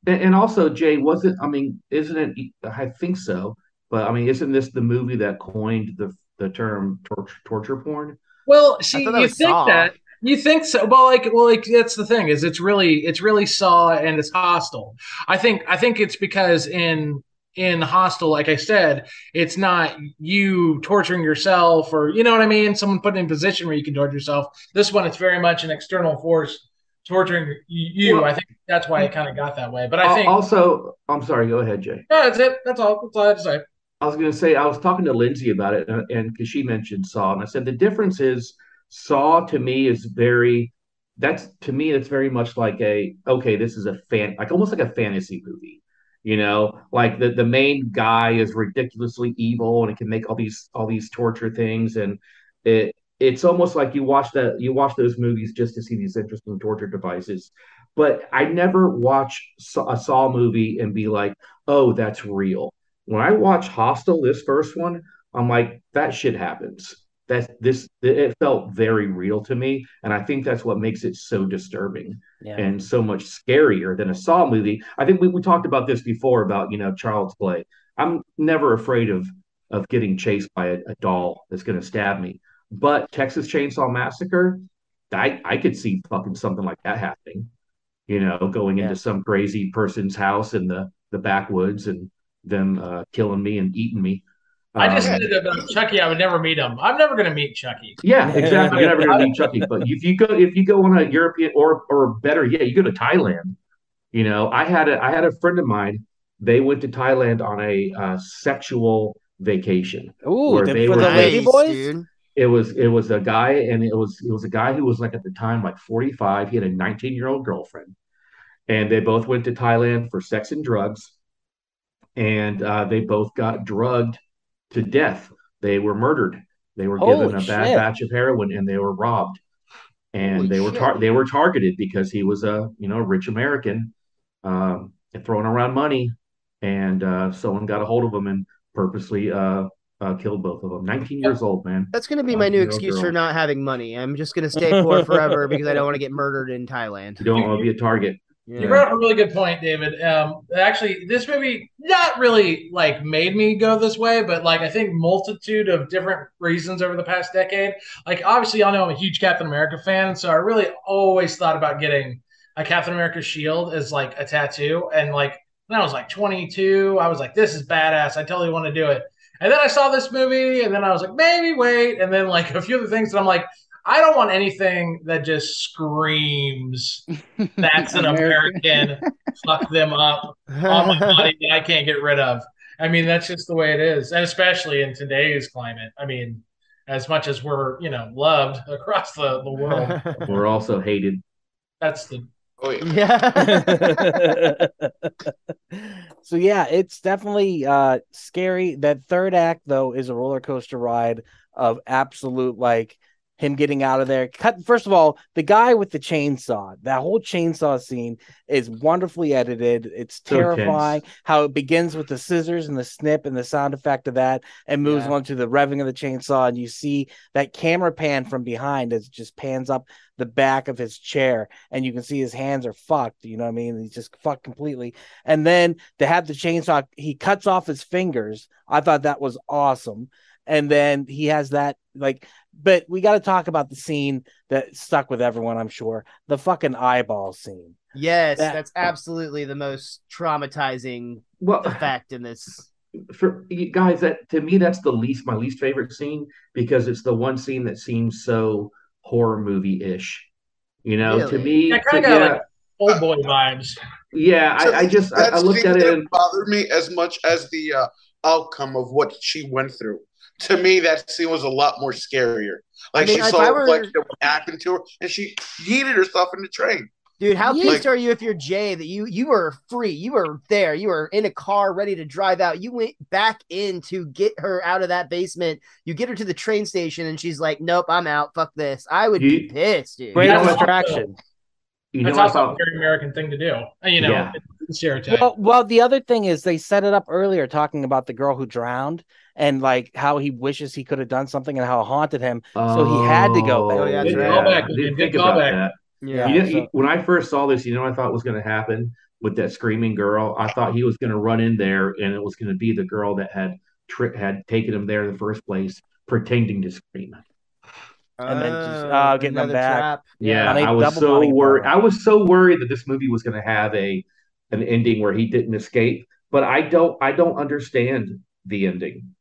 Speaker 5: And also, Jay, isn't it? I think so, but I mean, isn't this the movie that coined the term torture porn?
Speaker 4: Well, see, you think so? Well, like that's the thing is, it's really Saw and it's Hostel. I think it's because in Hostel, like I said, it's not you torturing yourself or you know what I mean. Someone put in a position where you can torture yourself. This one, it's very much an external force torturing you. Well, I think that's why it kind of got that way. But I think
Speaker 5: also, I'm sorry. Go ahead, Jay.
Speaker 4: No, that's it. That's all I had to say.
Speaker 5: I was going to say I was talking to Lindsay about it, and because she mentioned Saw, and I said the difference is Saw to me is very that's to me, it's very much like this is almost like a fantasy movie. Like the main guy is ridiculously evil and it can make all these torture things, and it's almost like you watch those movies just to see these interesting torture devices. But I never watch a Saw movie and be like, oh, that's real. When I watch Hostel, this first one, I'm like, that shit happens. It felt very real to me, and I think that's what makes it so disturbing and so much scarier than a Saw movie. I think we talked about this before about child's play. I'm never afraid of getting chased by a doll that's going to stab me, but Texas Chainsaw Massacre, I could see fucking something like that happening. Going into some crazy person's house in the backwoods and them killing me and eating me.
Speaker 4: I just said about Chucky, I would never meet him. I'm never going to meet Chucky.
Speaker 5: Yeah, exactly. You're never going to meet Chucky. But if you go on a European or better yet, you go to Thailand. I had a friend of mine. They went to Thailand on a sexual vacation.
Speaker 1: Ooh,
Speaker 5: where they
Speaker 1: for
Speaker 5: were
Speaker 1: the lady boys.
Speaker 3: Dude.
Speaker 5: It was a guy, and it was a guy who was like at the time like 45. He had a 19-year-old girlfriend, and they both went to Thailand for sex and drugs, and they both got drugged to death. They were murdered. They were given a bad batch of heroin, and they were robbed. And they were targeted because he was a rich American throwing around money, and someone got a hold of him and purposely killed both of them. 19 years old, man.
Speaker 3: That's going to be my new excuse for not having money. I'm just going to stay poor forever because I don't want to get murdered in Thailand.
Speaker 5: You don't want to be a target.
Speaker 4: Yeah. You brought up a really good point, David. Actually, this movie not really like made me go this way, but like I think multitude of different reasons over the past decade. Like obviously, y'all know I'm a huge Captain America fan, so I really always thought about getting a Captain America shield as like a tattoo. And like when I was like 22, I was like, this is badass. I totally want to do it. And then I saw this movie, and then I was like, maybe wait. And then like a few other things, and I'm like, I don't want anything that just screams that's an American, fuck them up on my body that I can't get rid of. I mean, that's just the way it is. And especially in today's climate. I mean, as much as we're, loved across the world.
Speaker 5: We're also hated.
Speaker 4: That's the...
Speaker 6: Oh, yeah.
Speaker 1: So, yeah, it's definitely scary. That third act, though, is a roller coaster ride of absolute, like, him getting out of there. First of all, the guy with the chainsaw, that whole chainsaw scene is wonderfully edited. It's terrifying how it begins with the scissors and the snip and the sound effect of that and moves on to the revving of the chainsaw. And you see that camera pan from behind as it just pans up the back of his chair and you can see his hands are fucked. You know what I mean? He's just fucked completely. And then to have the chainsaw, he cuts off his fingers. I thought that was awesome. And then he has that but we got to talk about the scene that stuck with everyone, I'm sure. The fucking eyeball scene.
Speaker 3: Yes, that's absolutely the most traumatizing effect in this.
Speaker 5: For you guys, that to me, that's my least favorite scene because it's the one scene that seems so horror movie-ish.
Speaker 3: Really?
Speaker 5: To me,
Speaker 4: I kind of got like old boy vibes.
Speaker 5: Yeah,
Speaker 6: So
Speaker 5: I looked at it and
Speaker 6: bothered me as much as the outcome of what she went through. To me, that scene was a lot more scarier. Like she saw what happened to her, and she yeeted herself in the train.
Speaker 3: Dude, how pissed are you if you're Jay that you were free, you were there, you were in a car ready to drive out, you went back in to get her out of that basement, you get her to the train station, and she's like, "Nope, I'm out. Fuck this." I would be pissed, dude.
Speaker 1: Great distraction.
Speaker 4: That's also a very American thing to do. Stereotype.
Speaker 1: Well, the other thing is they set it up earlier talking about the girl who drowned and like how he wishes he could have done something and how it haunted him. So he had to go back.
Speaker 3: Oh, yeah, that's
Speaker 5: right. I didn't think about that.
Speaker 3: Yeah.
Speaker 5: When I first saw this, I thought was going to happen with that screaming girl. I thought he was going to run in there and it was going to be the girl that had taken him there in the first place, pretending to scream.
Speaker 1: And then just getting them back.
Speaker 3: Trap.
Speaker 5: Yeah, I was so worried. I was so worried that this movie was going to have an ending where he didn't escape. But I don't understand the ending.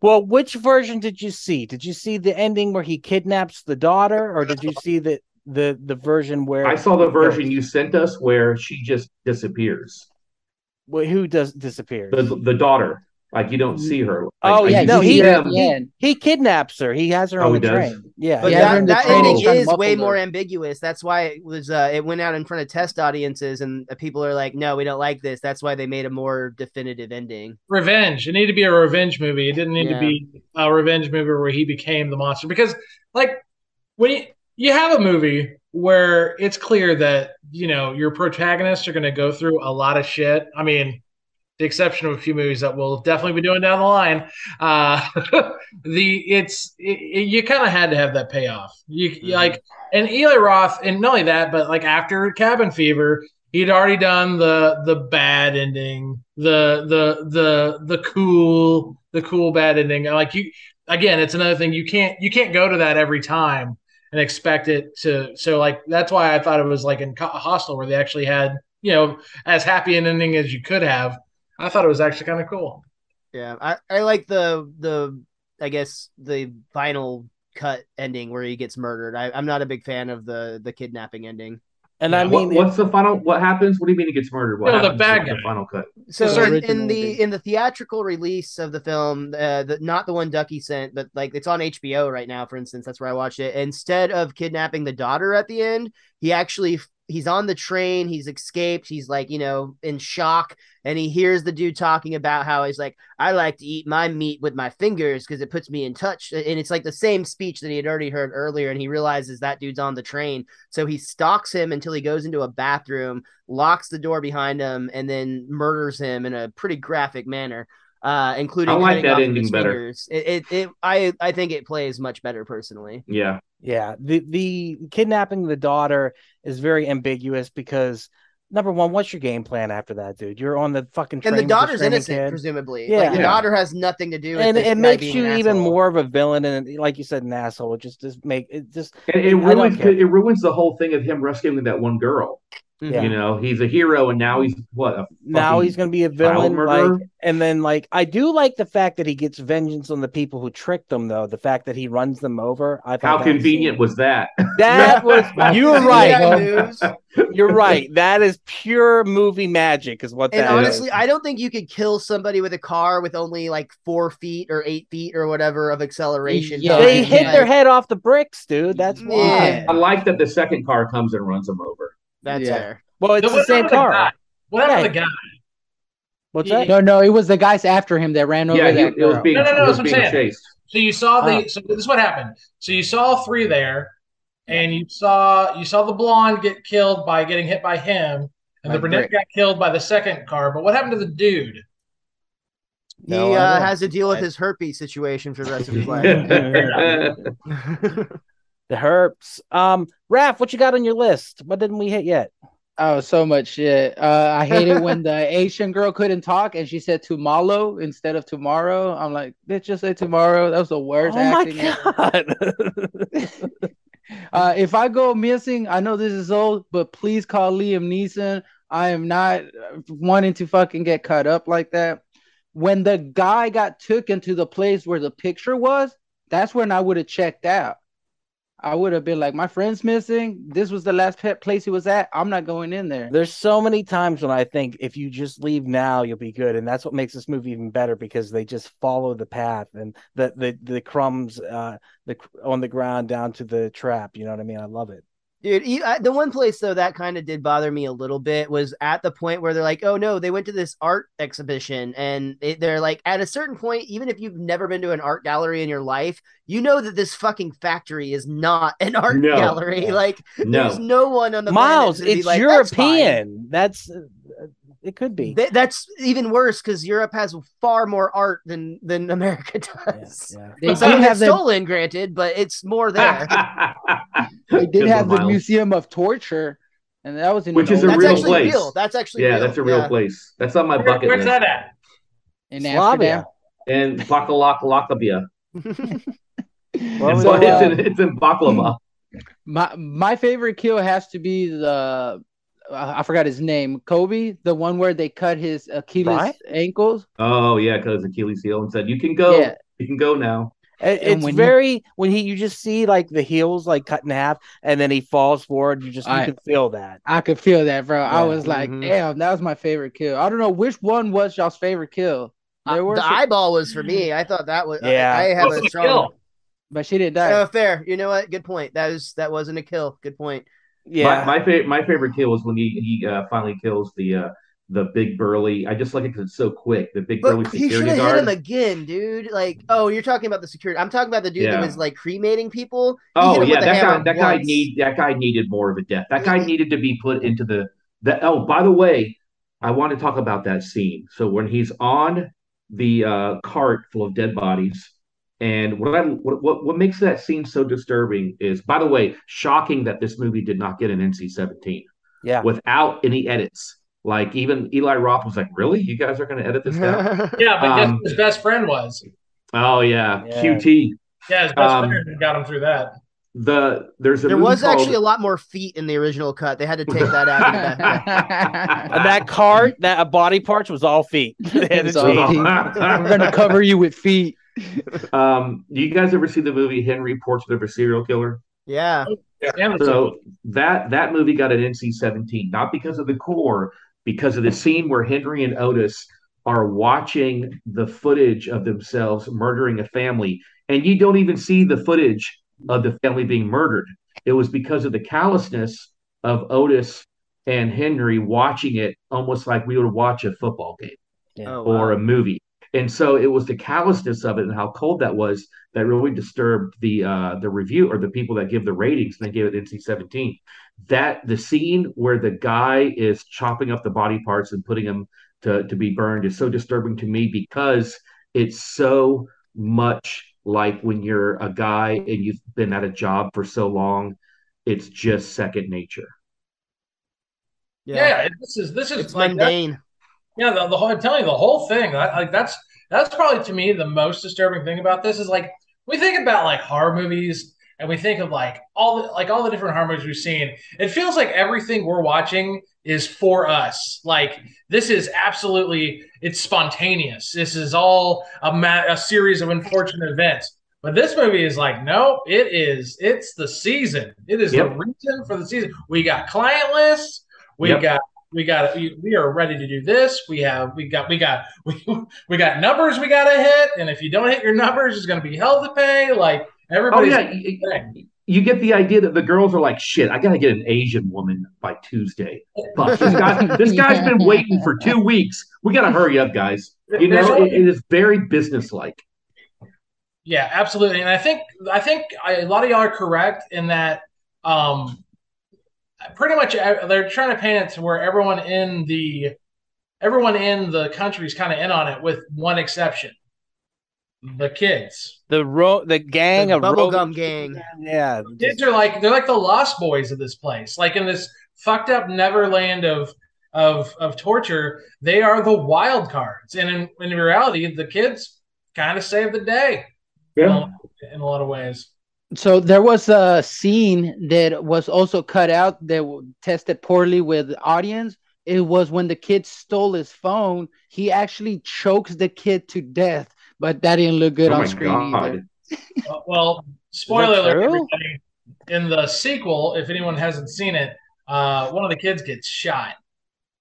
Speaker 1: Well, which version did you see? Did you see the ending where he kidnaps the daughter, or did you see the version where
Speaker 5: I saw the version you sent us where she just disappears?
Speaker 1: Who does disappear?
Speaker 5: The daughter. Like you don't see her.
Speaker 1: Oh,
Speaker 5: like,
Speaker 1: yeah,
Speaker 5: you
Speaker 1: no,
Speaker 5: see
Speaker 1: he
Speaker 5: him.
Speaker 1: he kidnaps her. He has her on
Speaker 5: he
Speaker 1: the
Speaker 5: does?
Speaker 1: train. Yeah,
Speaker 3: But
Speaker 2: Yeah, in the
Speaker 3: that
Speaker 2: train,
Speaker 3: ending
Speaker 2: he's trying to
Speaker 3: is
Speaker 2: muffle
Speaker 3: way
Speaker 2: her.
Speaker 3: more ambiguous. That's why it was. It went out in front of test audiences, and people are like, "No, we don't like this." That's why they made a more definitive ending.
Speaker 4: Revenge. It needed to be a revenge movie. It didn't need to be a revenge movie where he became the monster. Because, like, when you have a movie where it's clear that your protagonists are going to go through a lot of shit. I mean, the exception of a few movies that we'll definitely be doing down the line. You kind of had to have that payoff. You like, and Eli Roth, and not only that, but like after Cabin Fever, he'd already done the bad ending, the cool bad ending. Like again, it's another thing you can't go to that every time and expect it to. So like that's why I thought it was like in Hostel where they actually had as happy an ending as you could have. I thought it was actually kind of cool.
Speaker 3: Yeah, I like the I guess the final cut ending where he gets murdered. I'm not a big fan of the kidnapping ending.
Speaker 1: and I mean,
Speaker 5: what's the final? What happens? What do you mean he gets murdered? What
Speaker 4: the
Speaker 5: happens
Speaker 4: bad
Speaker 5: in
Speaker 4: guy.
Speaker 5: the final cut?
Speaker 3: So
Speaker 2: The
Speaker 3: in
Speaker 2: original
Speaker 3: the
Speaker 2: ending.
Speaker 3: in the theatrical release of the film, not the one Ducky sent, but like it's on HBO right now, for instance. That's where I watched it. Instead of kidnapping the daughter at the end, he's on the train, he's escaped, he's like, in shock, and he hears the dude talking about how he's like, I like to eat my meat with my fingers because it puts me in touch. And it's like the same speech that he had already heard earlier, and he realizes that dude's on the train. So he stalks him until he goes into a bathroom, locks the door behind him, and then murders him in a pretty graphic manner. Including
Speaker 5: I like
Speaker 3: cutting
Speaker 5: that
Speaker 3: off
Speaker 5: ending
Speaker 3: his
Speaker 5: better.
Speaker 3: fingers. I think it plays much better personally.
Speaker 5: Yeah.
Speaker 1: yeah, the kidnapping the daughter is very ambiguous because number one, what's your game plan after that, dude? You're on the fucking train
Speaker 3: And the
Speaker 1: with
Speaker 3: daughter's
Speaker 1: screaming
Speaker 3: innocent,
Speaker 1: kid.
Speaker 3: presumably.
Speaker 1: Yeah.
Speaker 3: Like the
Speaker 5: Yeah.
Speaker 3: daughter has nothing to do with
Speaker 1: And
Speaker 3: this
Speaker 1: it
Speaker 3: guy
Speaker 1: makes
Speaker 3: being
Speaker 1: you
Speaker 3: an
Speaker 1: even
Speaker 3: asshole.
Speaker 1: more of a villain, and like you said, an asshole. It just make it just.
Speaker 5: And it ruins the whole thing of him rescuing that one girl.
Speaker 1: Yeah.
Speaker 5: He's a hero, and now he's what?
Speaker 1: Now he's going to be a
Speaker 5: child
Speaker 1: villain,
Speaker 5: murderer?
Speaker 1: and then I do like the fact that he gets vengeance on the people who tricked him, though. The fact that he runs them over, I thought
Speaker 5: How convenient was that?
Speaker 1: that was. You're right.
Speaker 3: Moves.
Speaker 1: You're right. That is pure movie magic, is what
Speaker 3: And
Speaker 1: that
Speaker 3: honestly,
Speaker 1: is.
Speaker 3: I don't think you could kill somebody with a car with only like 4 feet or 8 feet or whatever of acceleration.
Speaker 2: Yeah,
Speaker 3: time.
Speaker 1: They hit
Speaker 3: Like,
Speaker 1: their head off the bricks, dude. That's why.
Speaker 3: Yeah.
Speaker 5: I like that the second car comes and runs him over.
Speaker 3: That's
Speaker 2: Yeah.
Speaker 3: fair.
Speaker 1: Well, it's the same car.
Speaker 4: What happened to the guy?
Speaker 1: What's that?
Speaker 2: No, it was the guys after him that ran over
Speaker 5: Yeah,
Speaker 2: that
Speaker 5: it was
Speaker 2: girl.
Speaker 5: being,
Speaker 4: No,
Speaker 5: it
Speaker 4: that's
Speaker 5: was
Speaker 4: what I'm
Speaker 5: being
Speaker 4: saying.
Speaker 5: chased.
Speaker 4: So you saw so this is what happened. So you saw 3 there, and you saw the blonde get killed by getting hit by him, and
Speaker 2: By
Speaker 4: the brunette
Speaker 2: Brick.
Speaker 4: got killed by the second car. But what happened to the dude?
Speaker 3: He
Speaker 1: No, I don't.
Speaker 3: has to deal with his herpes situation for the rest of his life.
Speaker 1: The herps. Raph, what you got on your list? What didn't we hit yet?
Speaker 2: Oh, so much shit. I hated when the Asian girl couldn't talk and she said tomorrow instead of tomorrow. I'm like, bitch, just say tomorrow. That was the worst acting ever. If I go missing, I know this is old, but please call Liam Neeson. I am not wanting to fucking get cut up like that. When the guy got took into the place where the picture was, that's when I would have checked out. I would have been like, my friend's missing. This was the last place he was at. I'm not going in there.
Speaker 1: There's so many times when I think if you just leave now, you'll be good, and that's what makes this movie even better because they just follow the path and the crumbs on the ground down to the trap. You know what I mean? I love it.
Speaker 3: Dude, the one place, though, that kind of did bother me a little bit was at the point where they're like, oh, no, they went to this art exhibition. And they're like, at a certain point, even if you've never been to an art gallery in your life, you know that this fucking factory is not an art gallery. Like, there's no one on the
Speaker 1: Miles,
Speaker 3: planet
Speaker 1: it's
Speaker 3: like,
Speaker 1: European. That's it could be.
Speaker 3: That's even worse because Europe has far more art than America does.
Speaker 1: Yeah.
Speaker 3: Some of it's stolen, granted, but it's more there.
Speaker 2: They did have the Museum of Torture, and that was in
Speaker 5: which is a real place.
Speaker 3: Real. That's actually real.
Speaker 5: That's a real place. That's on my bucket list.
Speaker 4: Where's that at?
Speaker 2: In Amsterdam.
Speaker 5: In Bakalakabia.
Speaker 2: Well,
Speaker 5: it's in Baklava.
Speaker 2: My favorite kill has to be the I forgot his name, Kobe, the one where they cut his Achilles ankles.
Speaker 5: Oh yeah, because Achilles heel and said, "You can go, you can go now."
Speaker 1: It's when you just see like the heels like cut in half, and then he falls forward. You can feel that.
Speaker 2: I could feel that, bro.
Speaker 1: Yeah.
Speaker 2: I was like, damn, that was my favorite kill. I don't know which one was y'all's favorite kill. There were
Speaker 3: The eyeball was for me. I thought that was.
Speaker 1: Yeah.
Speaker 3: I have
Speaker 4: Wasn't
Speaker 3: a
Speaker 4: a
Speaker 3: strong.
Speaker 4: kill.
Speaker 2: but she didn't die.
Speaker 3: Oh, fair. You know what? Good point. That wasn't a kill. Good point.
Speaker 1: Yeah.
Speaker 5: My favorite kill was when he finally kills the big burly. I just like it because it's so quick. The big burly
Speaker 3: But he should
Speaker 5: security
Speaker 3: have hit him
Speaker 5: guard.
Speaker 3: again, dude. Like, oh, you're talking about the security. I'm talking about the dude that
Speaker 5: Yeah.
Speaker 3: was like cremating people. He
Speaker 5: Oh
Speaker 3: hit him
Speaker 5: yeah,
Speaker 3: with a hammer
Speaker 5: that
Speaker 3: once.
Speaker 5: guy needed more of a death. That guy needed to be put into the. Oh, by the way, I want to talk about that scene. So when he's on the cart full of dead bodies, and what makes that scene so disturbing is, by the way, shocking that this movie did not get an NC-17.
Speaker 1: Yeah.
Speaker 5: Without any edits. Like even Eli Roth was like, "Really? You guys are going to edit this down?"
Speaker 4: Yeah, but guess who his best friend was?
Speaker 5: Oh yeah,
Speaker 1: Yeah.
Speaker 5: QT.
Speaker 4: Yeah, his best friend got him through that.
Speaker 5: There's a
Speaker 3: There
Speaker 5: movie
Speaker 3: was
Speaker 5: called...
Speaker 3: actually a lot more feet in the original cut. They had to take that out.
Speaker 1: And that cart, that body parts was all feet. They had
Speaker 2: It's
Speaker 1: to
Speaker 2: all
Speaker 1: change.
Speaker 2: feet. We're gonna cover you with feet.
Speaker 5: Do you guys ever see the movie Henry Portrait of a Serial Killer?
Speaker 3: Yeah.
Speaker 4: Yeah,
Speaker 5: So that movie got an NC-17, not because of the core, because of the scene where Henry and Otis are watching the footage of themselves murdering a family, and you don't even see the footage of the family being murdered. It was because of the callousness of Otis and Henry watching it, almost like we would watch a football game
Speaker 1: Yeah.
Speaker 5: or a movie. And so it was the callousness of it and how cold that was that really disturbed the review or the people that give the ratings, and they gave it NC-17. That the scene where the guy is chopping up the body parts and putting them to be burned is so disturbing to me because it's so much like when you're a guy and you've been at a job for so long, it's just second nature.
Speaker 4: yeah. This is
Speaker 3: It's
Speaker 4: like
Speaker 3: mundane.
Speaker 4: yeah. The whole, I'm telling you, the whole thing. That's probably to me the most disturbing thing about this is like we think about like horror movies and we think of like all the different horror movies we've seen. It feels like everything we're watching is for us. Like this is absolutely it's spontaneous. This is all a series of unfortunate events. But this movie is like, no, it's the season. It is the reason for the season. We got client lists. We are ready to do this. We got numbers we got to hit. And if you don't hit your numbers, it's going to be hell to pay. Like everybody's.
Speaker 5: Oh yeah. You get the idea that the girls are like, shit, I got to get an Asian woman by Tuesday. Fuck, this guy's been waiting for 2 weeks. We got to hurry up, guys. You know, it is very businesslike.
Speaker 4: Yeah, absolutely. And I think a lot of y'all are correct in that pretty much they're trying to paint it to where everyone in the country is kind of in on it with one exception. The kids.
Speaker 1: The gang
Speaker 3: The
Speaker 1: of
Speaker 3: bubblegum gang.
Speaker 1: Yeah.
Speaker 4: Kids are like they're like the lost boys of this place. Like in this fucked up neverland of torture, they are the wild cards. And in reality, the kids kind of save the day.
Speaker 5: Yeah.
Speaker 4: In a lot of ways.
Speaker 2: So there was a scene that was also cut out that tested poorly with the audience. It was when the kid stole his phone. He actually chokes the kid to death, but that didn't look good on screen either.
Speaker 4: Well, spoiler alert, everybody. In the sequel, if anyone hasn't seen it, one of the kids gets shot.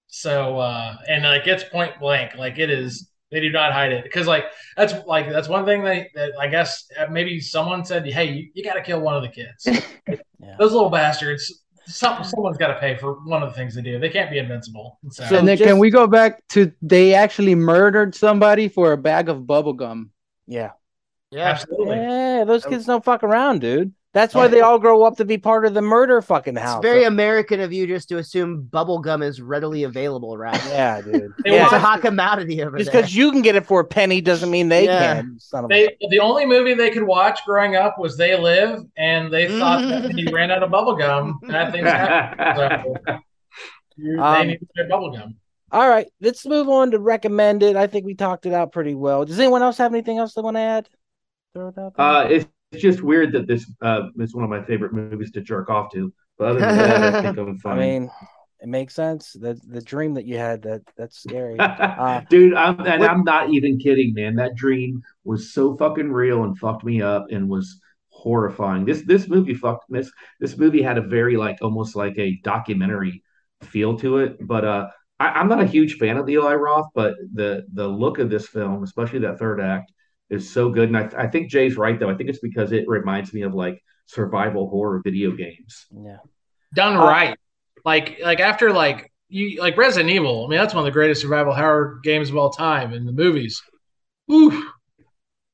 Speaker 4: So and like it's point blank. Like it is. They do not hide it because that's one thing that I guess maybe someone said, hey, you got to kill one of the kids.
Speaker 1: Yeah.
Speaker 4: Those little bastards. Someone's got to pay for one of the things they do. They can't be invincible. So
Speaker 2: And then can we go back to they actually murdered somebody for a bag of bubble gum?
Speaker 1: Yeah.
Speaker 4: Absolutely.
Speaker 1: Yeah, those kids don't fuck around, dude. That's why they all grow up to be part of the murder fucking house.
Speaker 3: It's very American of you just to assume bubblegum is readily available, right?
Speaker 1: Yeah, dude.
Speaker 3: It's a hot commodity over
Speaker 1: just
Speaker 3: there.
Speaker 1: because you can get it for a penny doesn't mean they can.
Speaker 4: The only movie they could watch growing up was They Live, and they thought that he ran out of bubblegum. That thing's happened. They need their bubblegum.
Speaker 1: All right, let's move on to recommended. I think we talked it out pretty well. Does anyone else have anything else they want to add? Throw it out there.
Speaker 5: It's just weird that this is one of my favorite movies to jerk off to. But other than that, I think I'm fine.
Speaker 1: I mean, it makes sense. The dream that you had, that's scary.
Speaker 5: Dude, I'm not even kidding, man. That dream was so fucking real and fucked me up and was horrifying. This movie had a very almost like a documentary feel to it. But I'm not a huge fan of Eli Roth, but the look of this film, especially that third act, is so good. And I think Jay's right though. I think it's because it reminds me of like survival horror video games.
Speaker 1: Yeah.
Speaker 4: Done right. Like after like you like Resident Evil. I mean, that's one of the greatest survival horror games of all time in the movies. Oof.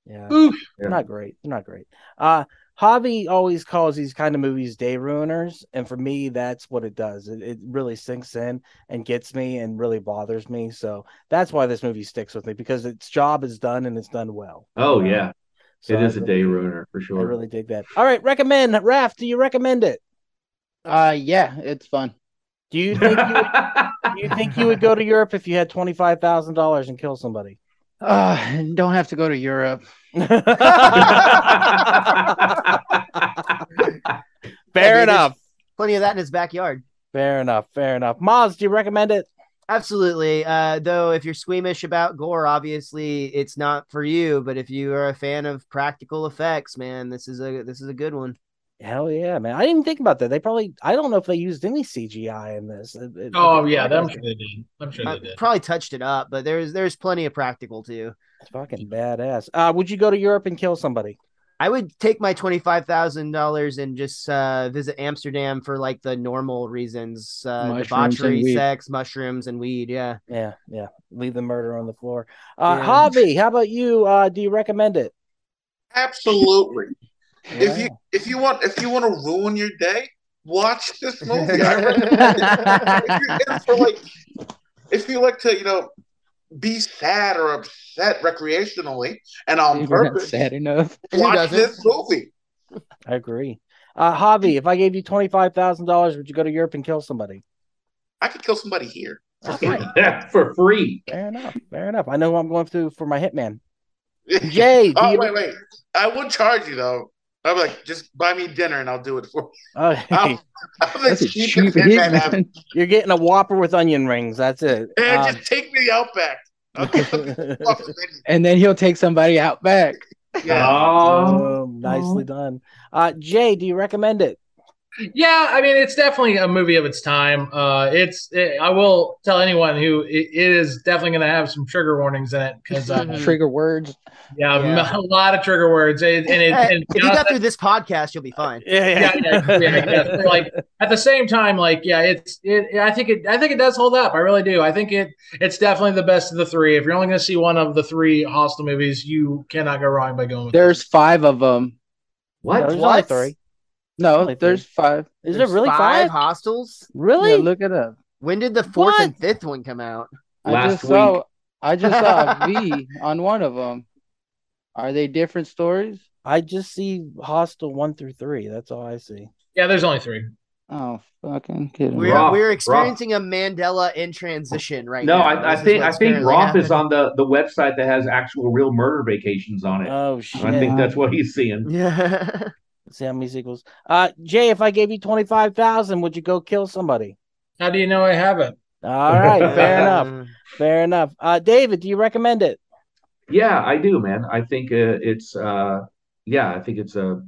Speaker 1: Yeah.
Speaker 4: Oof.
Speaker 1: They're not great. They're not great. Javi always calls these kind of movies day ruiners, and for me, that's what it does. It really sinks in and gets me and really bothers me. So that's why this movie sticks with me, because its job is done and it's done well.
Speaker 5: Oh yeah,
Speaker 1: so
Speaker 5: it is a
Speaker 1: really
Speaker 5: day ruiner for sure.
Speaker 1: I really dig that. All right, recommend. Raph, do you recommend it?
Speaker 2: Yeah, it's fun.
Speaker 1: Do you think you would go to Europe if you had $25,000 and kill somebody?
Speaker 2: Don't have to go to Europe.
Speaker 1: Fair enough.
Speaker 3: Plenty of that in his backyard.
Speaker 1: Fair enough. Maz, do you recommend it?
Speaker 3: Absolutely. Though if you're squeamish about gore, obviously it's not for you. But if you are a fan of practical effects, man, this is a good one.
Speaker 1: Hell yeah, man. I didn't even think about that. I don't know if they used any CGI in this.
Speaker 4: Yeah, I'm sure they did. I'm sure they did.
Speaker 3: Probably touched it up, but there's plenty of practical too.
Speaker 1: It's fucking badass. Would you go to Europe and kill somebody?
Speaker 3: I would take my $25,000 and just visit Amsterdam for like the normal reasons, debauchery, sex, mushrooms, and weed. Yeah.
Speaker 1: Leave the murder on the floor. Javi, how about you? Do you recommend it?
Speaker 6: Absolutely.
Speaker 1: Yeah.
Speaker 6: If you want to ruin your day, watch this movie. I recommend it. If you like to, be sad or upset recreationally and on purpose,
Speaker 2: sad enough.
Speaker 6: Watch this movie.
Speaker 1: I agree. Javi, if I gave you $25,000, would you go to Europe and kill somebody?
Speaker 6: I could kill somebody here.
Speaker 5: For free.
Speaker 1: Fair enough. I know who I'm going to for my hitman. Jay.
Speaker 6: Wait. I would charge you though. I'd be like, just buy me dinner and I'll do it for you.
Speaker 1: Okay.
Speaker 6: That's a cheap hitman.
Speaker 1: You're getting a Whopper with onion rings. That's it.
Speaker 6: And just take me the Outback.
Speaker 2: And then he'll take somebody out back.
Speaker 6: Yeah.
Speaker 1: Nicely done. Jay, do you recommend it?
Speaker 4: Yeah, I mean, it's definitely a movie of its time. I will tell anyone who it is definitely going to have some trigger warnings in it because
Speaker 2: trigger words.
Speaker 4: Yeah, a lot of trigger words. And
Speaker 3: if you got through this podcast, you'll be fine.
Speaker 1: Yeah.
Speaker 4: Like at the same time, like I think it does hold up. I really do. I think it's definitely the best of the three. If you're only going to see one of the three Hostel movies, you cannot go wrong by going with
Speaker 2: There's 5 of them.
Speaker 1: What? No, there's only 3.
Speaker 2: No, there's 5.
Speaker 1: Is there really 5
Speaker 3: Hostels?
Speaker 1: Really?
Speaker 2: Yeah, look it up.
Speaker 3: When did the 4th and 5th one come out?
Speaker 2: I just saw a V on one of them. Are they different stories?
Speaker 1: I just see Hostel 1 through 3. That's all I see.
Speaker 4: Yeah, there's only 3.
Speaker 2: Oh, fucking kidding!
Speaker 3: We're experiencing a Mandela in transition right now.
Speaker 5: No, I think Roth is on the website that has actual real murder vacations on it.
Speaker 1: Oh shit!
Speaker 5: I think that's what he's seeing.
Speaker 3: Yeah.
Speaker 1: Let's see how many sequels. Jay, if I gave you $25,000, would you go kill somebody?
Speaker 4: How do you know I haven't?
Speaker 1: All right, fair enough. David, do you recommend it?
Speaker 5: Yeah, I do, man. I think it's a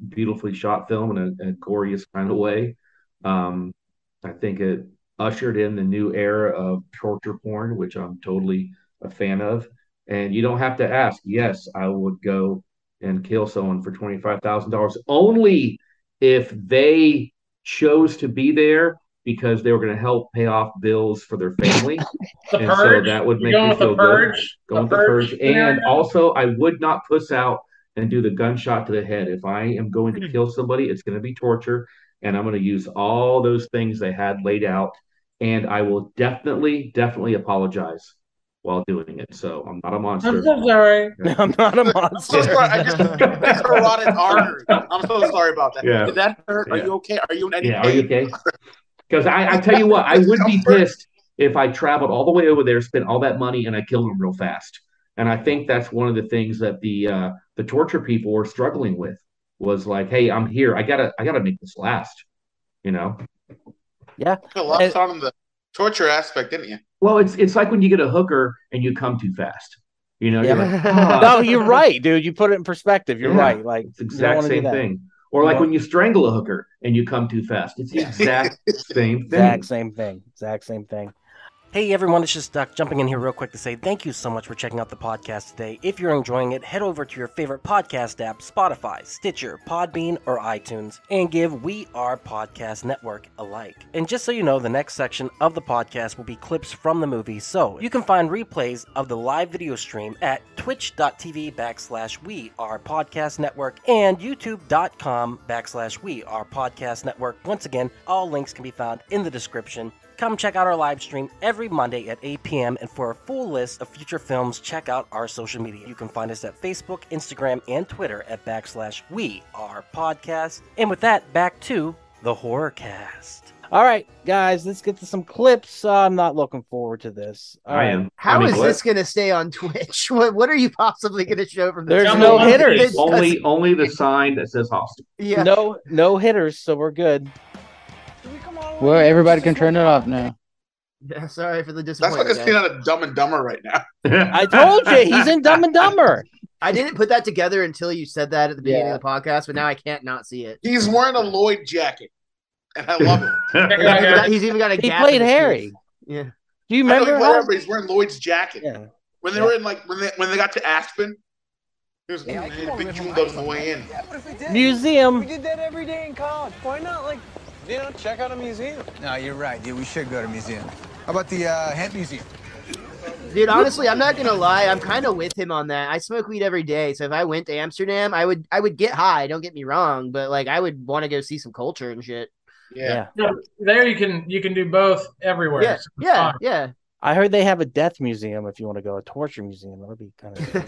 Speaker 5: beautifully shot film in a glorious kind of way. I think it ushered in the new era of torture porn, which I'm totally a fan of. And you don't have to ask. Yes, I would go and kill someone for $25,000 only if they chose to be there because they were going to help pay off bills for their family.
Speaker 4: So that
Speaker 5: would make me feel good. Going with the purge. And also, I would not puss out and do the gunshot to the head. If I am going to kill somebody, it's going to be torture. And I'm going to use all those things they had laid out. And I will definitely apologize while doing it. So I'm not a monster.
Speaker 4: I'm so sorry.
Speaker 1: I'm not a monster.
Speaker 6: I'm so sorry. I just got a rotted artery. I'm so sorry about that.
Speaker 5: Yeah.
Speaker 6: Did that hurt? Are you okay? Are you in any pain?
Speaker 5: Are you okay? Because I tell you what, I would be pissed if I traveled all the way over there, spent all that money, and I killed them real fast. And I think that's one of the things that the torture people were struggling with was like, hey, I'm here. I gotta make this last.
Speaker 1: Yeah.
Speaker 6: You lost on the torture aspect, didn't you?
Speaker 5: Well, it's like when you get a hooker and you come too fast. You're like,
Speaker 1: no, you're right, dude. You put it in perspective. You're right. Like
Speaker 5: it's the exact same thing. Or like when you strangle a hooker and you come too fast. It's the exact same thing.
Speaker 1: Exact same thing. Hey everyone, it's just Duck jumping in here real quick to say thank you so much for checking out the podcast today. If you're enjoying it, head over to your favorite podcast app, Spotify, Stitcher, Podbean, or iTunes, and give We Are Podcast Network a like. And just so you know, the next section of the podcast will be clips from the movie, so you can find replays of the live video stream at twitch.tv/We Are Podcast Network and youtube.com/We Are Podcast Network. Once again, all links can be found in the description. Come check out our live stream every Monday at 8 p.m. And for a full list of future films, check out our social media. You can find us at Facebook, Instagram, and Twitter at /We Are Podcast. And with that, back to the Horrorcast.
Speaker 2: All right, guys, let's get to some clips. I'm not looking forward to this.
Speaker 5: I am.
Speaker 3: How is this going to stay on Twitch? What are you possibly going to show from this?
Speaker 2: There's no hitters.
Speaker 5: Only the sign that says Hostel.
Speaker 3: Yeah.
Speaker 2: No hitters, so we're good. Well, everybody can turn it off now.
Speaker 3: Yeah, sorry for the
Speaker 6: That's
Speaker 3: disappointment.
Speaker 6: like a scene out of Dumb and Dumber right now.
Speaker 2: I told you, he's in Dumb and Dumber.
Speaker 3: I didn't put that together until you said that at the beginning of the podcast, but now I can't not see it.
Speaker 6: He's wearing a Lloyd jacket, and I love it.
Speaker 3: He's even got a
Speaker 2: He
Speaker 3: gap
Speaker 2: played
Speaker 3: in his
Speaker 2: Harry.
Speaker 3: teeth. Yeah.
Speaker 2: Do you
Speaker 6: I know
Speaker 2: remember?
Speaker 6: whatever, he's wearing Lloyd's jacket.
Speaker 2: Yeah.
Speaker 6: When they were in when they got to Aspen, he was Big June on the way in.
Speaker 2: Museum.
Speaker 8: We did that every day in college. Why not, check out a museum? No, you're right. Yeah, we should go to a museum. How about the hemp museum?
Speaker 3: Dude, honestly, I'm not gonna lie. I'm kind of with him on that. I smoke weed every day, so if I went to Amsterdam, I would get high. Don't get me wrong, but I would want to go see some culture and shit.
Speaker 6: Yeah.
Speaker 4: There you can do both everywhere.
Speaker 3: Yeah,
Speaker 4: So
Speaker 3: yeah, yeah.
Speaker 2: I heard they have a death museum if you want to go, a torture museum. That would be kind of.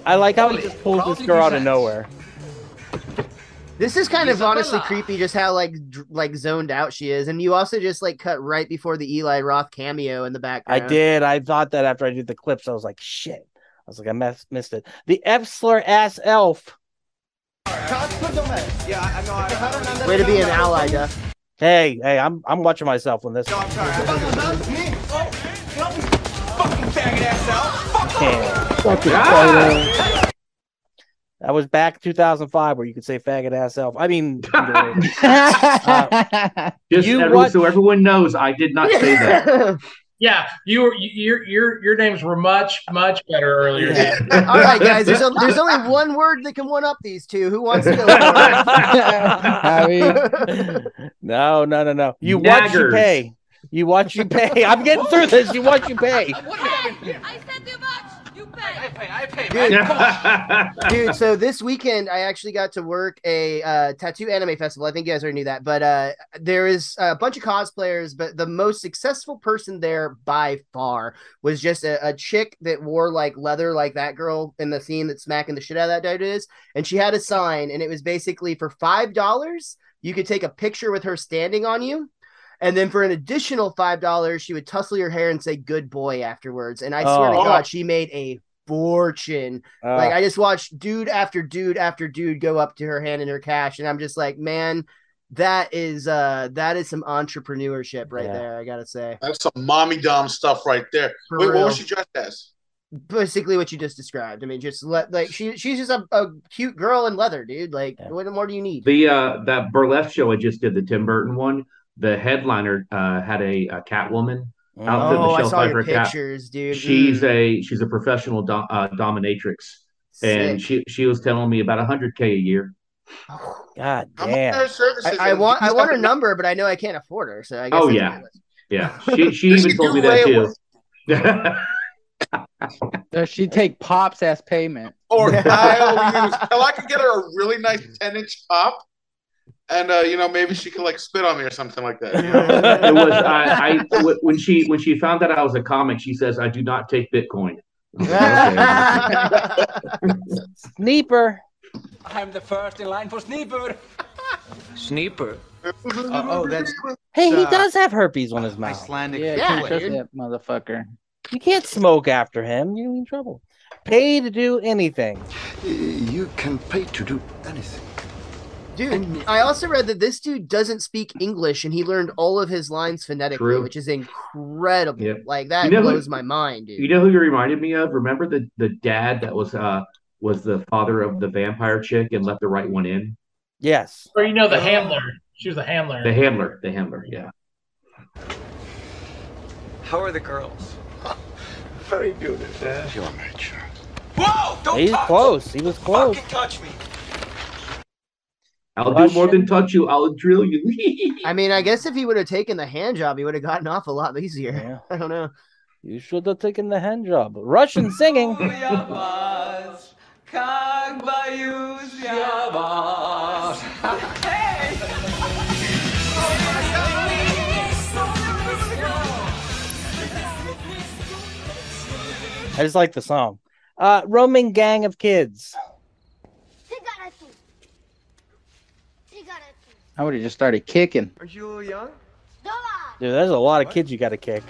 Speaker 2: I like how he just pulls this girl out of nowhere.
Speaker 3: This is kind of honestly creepy, just how zoned out she is, and you also just cut right before the Eli Roth cameo in the background.
Speaker 2: I did. I thought that after I did the clips, I was like, shit. I was like, I missed it. The Epsler ass elf.
Speaker 3: Way to be an ally, Duff.
Speaker 2: Hey, I'm watching myself when this.
Speaker 8: No, I'm sorry. Fucking faggot ass out.
Speaker 2: That was back 2005 where you could say faggot ass elf. I mean,
Speaker 5: so everyone knows I did not say that.
Speaker 4: Yeah, your names were much better earlier.
Speaker 3: Yeah. All right, guys. There's only one word that can one up these two. Who wants to go?
Speaker 2: No. You watch, you pay. You watch, you pay. I'm getting through this. You watch, you pay.
Speaker 9: What happened? I said too much. You pay. I pay.
Speaker 3: Dude, so this weekend I actually got to work a tattoo anime festival. I think you guys already knew that, but there is a bunch of cosplayers, but the most successful person there by far was just a chick that wore leather like that girl in the scene that's smacking the shit out of that dude is, and she had a sign, and it was basically for $5 you could take a picture with her standing on you. And then for an additional $5, she would tussle your hair and say "good boy" afterwards. And I swear to God, she made a fortune. I just watched dude after dude after dude go up to her hand in her cash, and I'm just like, man, that is some entrepreneurship right there. I gotta say,
Speaker 6: that's some mommy dom stuff right there.
Speaker 3: For
Speaker 6: Wait,
Speaker 3: real.
Speaker 6: what was she dressed as?
Speaker 3: Basically, what you just described. I mean, just she's just a cute girl in leather, dude. What more do you need?
Speaker 5: That burlesque show I just did, the Tim Burton one. The headliner had a Catwoman outfit.
Speaker 3: Oh, I saw your pictures, dude.
Speaker 5: She's a professional dominatrix, and she was telling me about $100K a year.
Speaker 2: God damn!
Speaker 3: I want her number, but I know I can't afford her. So I guess.
Speaker 5: Oh yeah. She even told me that too.
Speaker 2: Does she take Pop's as payment?
Speaker 6: Or I could get her a really nice 10-inch pop. And maybe she could spit on me or something like that.
Speaker 5: It was when she found that I was a comic, she says, "I do not take Bitcoin."
Speaker 2: Sneeper.
Speaker 8: I'm the first in line for Sneeper. Sneeper.
Speaker 2: That's. Hey, he does have herpes on his mouth.
Speaker 10: Icelandic.
Speaker 2: Yeah, that motherfucker. You can't smoke after him. You're in trouble. Pay to do anything.
Speaker 10: You can pay to do anything.
Speaker 3: Dude, I also read that this dude doesn't speak English, and he learned all of his lines phonetically, which is incredible. Yep. That blows my mind, dude.
Speaker 5: You know who you reminded me of? Remember the dad that was the father of the vampire chick and let the right one in?
Speaker 2: Yes.
Speaker 4: Or the handler. She was the handler.
Speaker 5: The handler, yeah.
Speaker 8: How are the girls?
Speaker 10: Very beautiful. You're mature.
Speaker 8: Whoa! Don't
Speaker 1: He's
Speaker 8: touch
Speaker 1: close. He was close.
Speaker 8: Fucking touch me.
Speaker 5: I'll do more than touch you. I'll drill you.
Speaker 3: I mean, I guess if he would have taken the hand job, he would have gotten off a lot easier.
Speaker 1: Yeah.
Speaker 3: I don't know.
Speaker 1: You should have taken the hand job. Russian singing. I just like the song. Roaming gang of kids.
Speaker 2: I would have just started kicking.
Speaker 8: Aren't you a little young?
Speaker 1: Dude, there's a lot of kids you got to kick.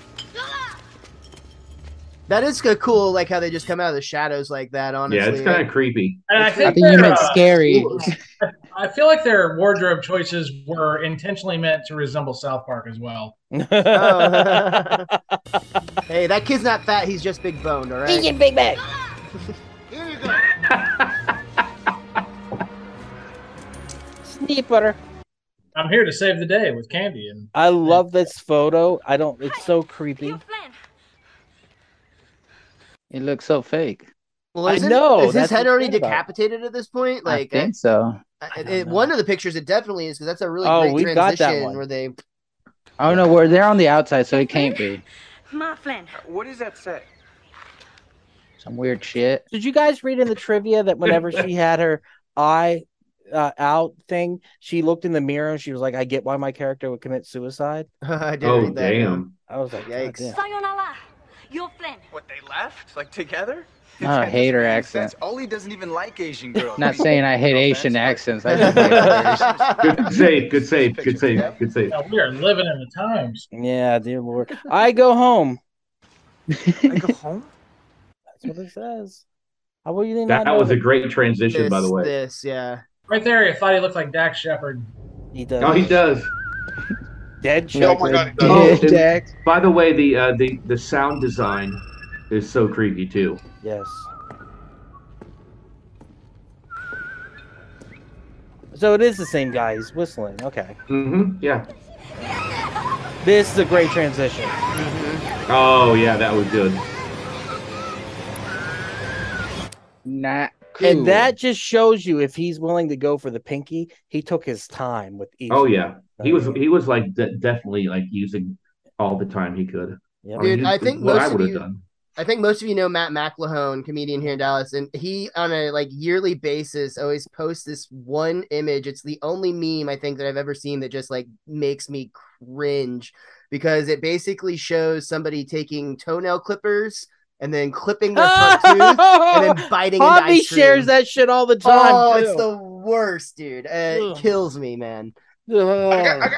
Speaker 3: That is cool, like how they just come out of the shadows like that. Honestly,
Speaker 5: Yeah, it's kind of creepy.
Speaker 4: And I
Speaker 2: I
Speaker 4: think
Speaker 2: think you meant
Speaker 4: they're,
Speaker 2: scary.
Speaker 4: I feel like their wardrobe choices were intentionally meant to resemble South Park as well.
Speaker 3: Oh. Hey, that kid's not fat. He's just big boned. All right.
Speaker 1: He's a big bag.
Speaker 3: Here you go.
Speaker 1: Sneeper.
Speaker 4: I'm here to save the day with candy and
Speaker 1: I love this photo. It's so creepy.
Speaker 2: It looks so fake.
Speaker 3: Well,
Speaker 1: I
Speaker 3: isn't-
Speaker 1: know,
Speaker 3: Is his
Speaker 1: that's
Speaker 3: head
Speaker 1: what's
Speaker 3: already
Speaker 1: good about it.
Speaker 3: decapitated at this point?
Speaker 2: I
Speaker 3: Like,
Speaker 2: think so.
Speaker 3: one of the pictures it definitely is because that's a really
Speaker 1: Oh,
Speaker 3: great
Speaker 1: we've got that
Speaker 3: transition
Speaker 1: one.
Speaker 3: where they.
Speaker 2: Oh no, they're on the outside, so it can't be
Speaker 8: What does that say?
Speaker 2: some weird shit.
Speaker 1: Did you guys read in the trivia that whenever she had her eye out thing, she looked in the mirror and she was like, I get why my character would commit suicide?
Speaker 3: I did
Speaker 5: Oh,
Speaker 3: read that.
Speaker 5: damn.
Speaker 1: I was like,
Speaker 3: Yikes.
Speaker 1: "God damn."
Speaker 9: Sayonara, your friend.
Speaker 8: What, they left? Like, together?
Speaker 2: I hate her
Speaker 8: That doesn't make
Speaker 2: accent.
Speaker 8: sense. Oli doesn't even like Asian girls.
Speaker 2: Not saying I hate
Speaker 8: No
Speaker 2: Asian
Speaker 8: offense,
Speaker 2: accents. I just like hers.
Speaker 5: Good save. Good save. Good save. Good save.
Speaker 4: we are living in the times.
Speaker 1: Yeah, dear Lord. I go home.
Speaker 8: I go home?
Speaker 1: That's what it says. How will you think
Speaker 5: That was a great transition, by the way.
Speaker 3: This, yeah.
Speaker 4: Right there, I thought he looked like Dax Shepard.
Speaker 1: He does.
Speaker 5: No, he does.
Speaker 1: Dead
Speaker 6: Oh my
Speaker 1: Shepard.
Speaker 6: god, he does.
Speaker 5: Oh,
Speaker 2: Yeah,
Speaker 5: and
Speaker 2: Jack.
Speaker 5: by the way, the sound design is so creepy too.
Speaker 1: Yes. So it is the same guy. He's whistling. Okay.
Speaker 5: Mm-hmm. Yeah.
Speaker 1: This is a great transition.
Speaker 5: Oh yeah, that was good.
Speaker 2: Not cool.
Speaker 1: And that just shows you if he's willing to go for the pinky, he took his time with each.
Speaker 5: Oh yeah, he was like definitely like using all the time he could.
Speaker 1: Yep.
Speaker 3: Dude, I think
Speaker 5: what
Speaker 3: most
Speaker 5: I
Speaker 3: of
Speaker 5: would have
Speaker 3: you-
Speaker 5: done.
Speaker 3: I think most of you know Matt McLahone, comedian here in Dallas, and he on a like yearly basis always posts this one image. It's the only meme I think that I've ever seen that just like makes me cringe because it basically shows somebody taking toenail clippers and then clipping their front tooth and then biting into
Speaker 1: Hobby
Speaker 3: ice cream.
Speaker 1: shares that shit all the time.
Speaker 3: Oh,
Speaker 1: too.
Speaker 3: it's the worst, dude. It kills me, man.
Speaker 6: I got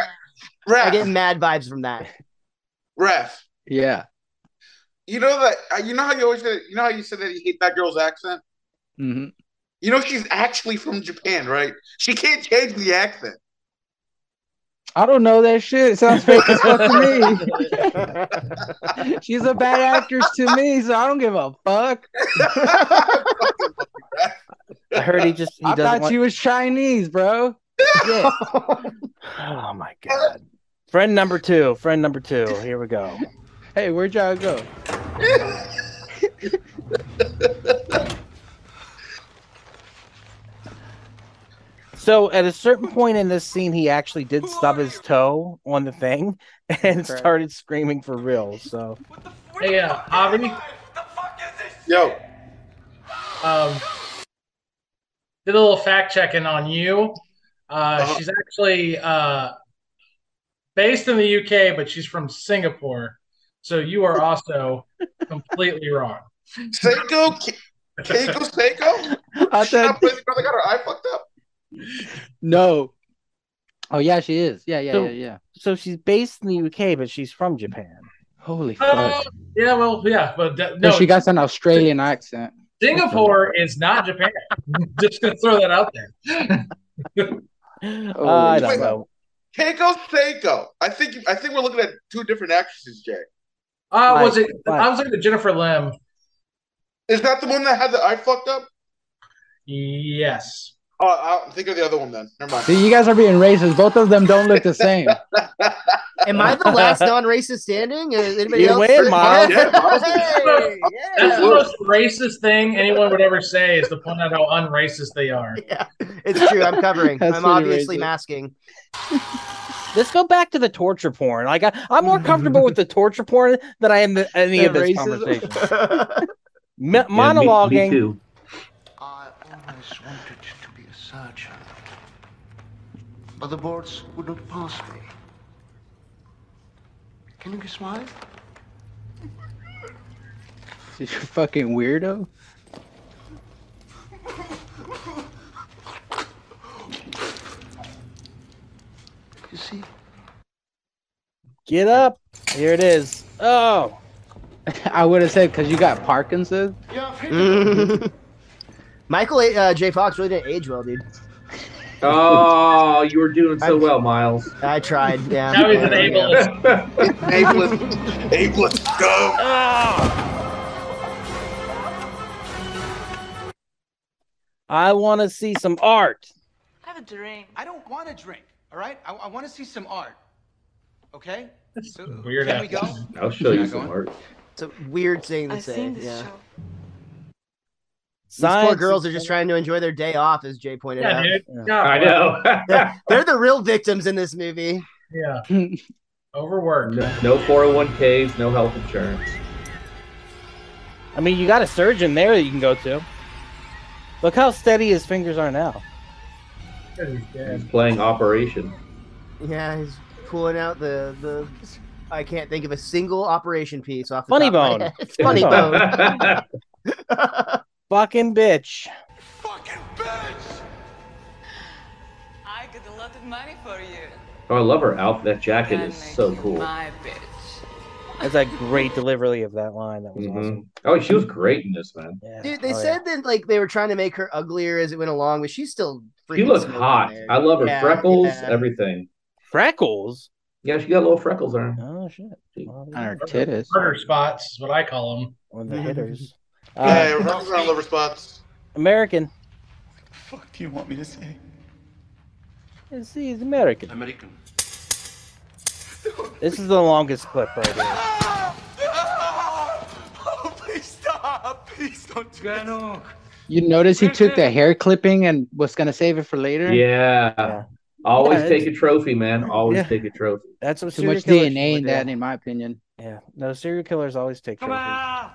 Speaker 3: I get
Speaker 6: Raph.
Speaker 3: mad vibes from that.
Speaker 6: Raph.
Speaker 2: Yeah.
Speaker 6: You know that you know how you always said you know how you said that you hate that girl's accent?
Speaker 2: hmm
Speaker 6: You know she's actually from Japan, right? She can't change the accent.
Speaker 2: I don't know that shit. It sounds fake as fuck to me. She's a bad actress to me, so I don't give a fuck.
Speaker 1: I heard he
Speaker 2: I
Speaker 1: doesn't
Speaker 2: thought
Speaker 1: want...
Speaker 2: she was Chinese, bro. Yeah.
Speaker 1: Oh my god. Friend number two. Here we go.
Speaker 2: Hey, where'd y'all go?
Speaker 1: So at a certain point in this scene, he actually did stub his toe on the thing and
Speaker 2: Correct.
Speaker 1: started screaming for real. So
Speaker 4: Hey, Avi,
Speaker 6: Yo,
Speaker 4: did a little fact checking on you. She's actually based in the UK, but she's from Singapore. So you are also completely wrong.
Speaker 6: Seiko, Keiko Seiko?
Speaker 2: I
Speaker 6: She not
Speaker 2: thought,
Speaker 6: playing the girl that got her eye fucked up?
Speaker 2: no. Oh yeah, she is. Yeah.
Speaker 1: so she's based in the UK, but she's from Japan.
Speaker 2: Holy fuck.
Speaker 4: Yeah, well, yeah, but
Speaker 2: No,
Speaker 4: no,
Speaker 2: she got an Australian accent.
Speaker 4: Singapore is not Japan. Just gonna throw that out there.
Speaker 1: I don't
Speaker 6: Wait.
Speaker 1: know.
Speaker 6: Keiko Seiko. I think we're looking at two different actresses, Jay.
Speaker 4: Was it?
Speaker 1: Right.
Speaker 4: I was looking at Jennifer Lim.
Speaker 6: Is that the one that had the eye fucked up?
Speaker 4: Yes.
Speaker 6: Oh, I'll think of the other one then. Never mind.
Speaker 2: See, you guys are being racist. Both of them don't look the same.
Speaker 3: Am I the last non-racist standing? Is anybody
Speaker 1: You
Speaker 3: else?
Speaker 1: win, Miles.
Speaker 6: Yeah, Miles.
Speaker 3: Hey,
Speaker 4: That's the
Speaker 3: yeah.
Speaker 4: most racist thing anyone would ever say is to point out how unracist they are.
Speaker 3: Yeah, it's true. I'm covering.
Speaker 2: That's
Speaker 3: I'm
Speaker 2: pretty
Speaker 3: obviously
Speaker 2: racist.
Speaker 3: masking.
Speaker 1: Let's go back to the torture porn. Like I'm more comfortable with the torture porn than I am any of this conversation. Monologuing.
Speaker 5: Me too.
Speaker 10: I always wanted to be a surgeon, but the boards wouldn't pass me. Can you guess why?
Speaker 2: You fucking weirdo.
Speaker 10: You see,
Speaker 1: Get up. Here it is. Oh.
Speaker 2: I would have said because you got Parkinson's.
Speaker 3: Michael J. Fox really didn't age well, dude.
Speaker 5: Oh, you were doing so well, Miles.
Speaker 3: I tried. Yeah.
Speaker 4: Now he's an ableist.
Speaker 6: Ableist, go.
Speaker 1: I want to see some art.
Speaker 9: Have a drink.
Speaker 8: I don't want to drink, all right? I want to see some art. Okay? So,
Speaker 4: weird
Speaker 8: Can we go?
Speaker 5: I'll show you
Speaker 8: Yeah,
Speaker 5: some
Speaker 8: go on.
Speaker 5: art.
Speaker 3: It's a weird thing to
Speaker 9: I've
Speaker 3: say.
Speaker 9: seen this
Speaker 3: Yeah.
Speaker 9: show.
Speaker 3: These poor
Speaker 1: Science
Speaker 3: girls
Speaker 1: is-
Speaker 3: are just trying to enjoy their day off, as Jay pointed
Speaker 4: Yeah,
Speaker 3: out.
Speaker 4: dude.
Speaker 5: I know.
Speaker 3: They're the real victims in this movie.
Speaker 4: Yeah. Overworked.
Speaker 5: No 401ks, no health insurance.
Speaker 1: I mean, you got a surgeon there that you can go to. Look how steady his fingers are now.
Speaker 5: He's playing Operation.
Speaker 3: Yeah, he's pulling out the. I can't think of a single operation piece off the
Speaker 1: Funny
Speaker 3: top of my
Speaker 1: bone.
Speaker 3: head. Funny bone.
Speaker 1: Fucking bitch.
Speaker 8: Fucking bitch!
Speaker 9: I got a lot of money for you.
Speaker 5: Oh, I love her outfit. That jacket
Speaker 9: Gonna
Speaker 5: is
Speaker 9: make
Speaker 5: so
Speaker 9: you
Speaker 5: cool.
Speaker 9: My bitch.
Speaker 1: That's a great delivery of that line. That was awesome.
Speaker 5: Oh, she was great in this, man.
Speaker 1: Yeah.
Speaker 3: Dude, they
Speaker 1: Oh,
Speaker 3: said that like they were trying to make her uglier as it went along, but she's still freaking
Speaker 5: She looks
Speaker 3: smoking
Speaker 5: hot.
Speaker 3: there.
Speaker 5: I love her
Speaker 3: Yeah,
Speaker 5: freckles,
Speaker 3: yeah.
Speaker 5: everything.
Speaker 1: Freckles.
Speaker 5: Yeah, she got little freckles on her.
Speaker 1: Oh shit.
Speaker 2: On her titties.
Speaker 4: Murder spots is what I call them.
Speaker 1: One of the hitters.
Speaker 6: Yeah, we're talking around liver spots.
Speaker 1: American.
Speaker 8: Fuck do you want me to say?
Speaker 1: Let's see, he's American.
Speaker 10: American.
Speaker 1: This is the longest clip right here.
Speaker 8: Oh, please stop! Please don't do that.
Speaker 2: You notice he took the hair clipping and was gonna save it for later.
Speaker 5: Yeah.
Speaker 1: Yeah.
Speaker 5: Always
Speaker 1: Yeah,
Speaker 5: take a trophy, man. Always
Speaker 1: Yeah.
Speaker 5: take a trophy.
Speaker 1: That's what
Speaker 2: Too
Speaker 1: serial
Speaker 2: much
Speaker 1: killers
Speaker 2: DNA in
Speaker 1: do.
Speaker 2: that, in my opinion.
Speaker 1: Yeah. No, serial killers always take trophies.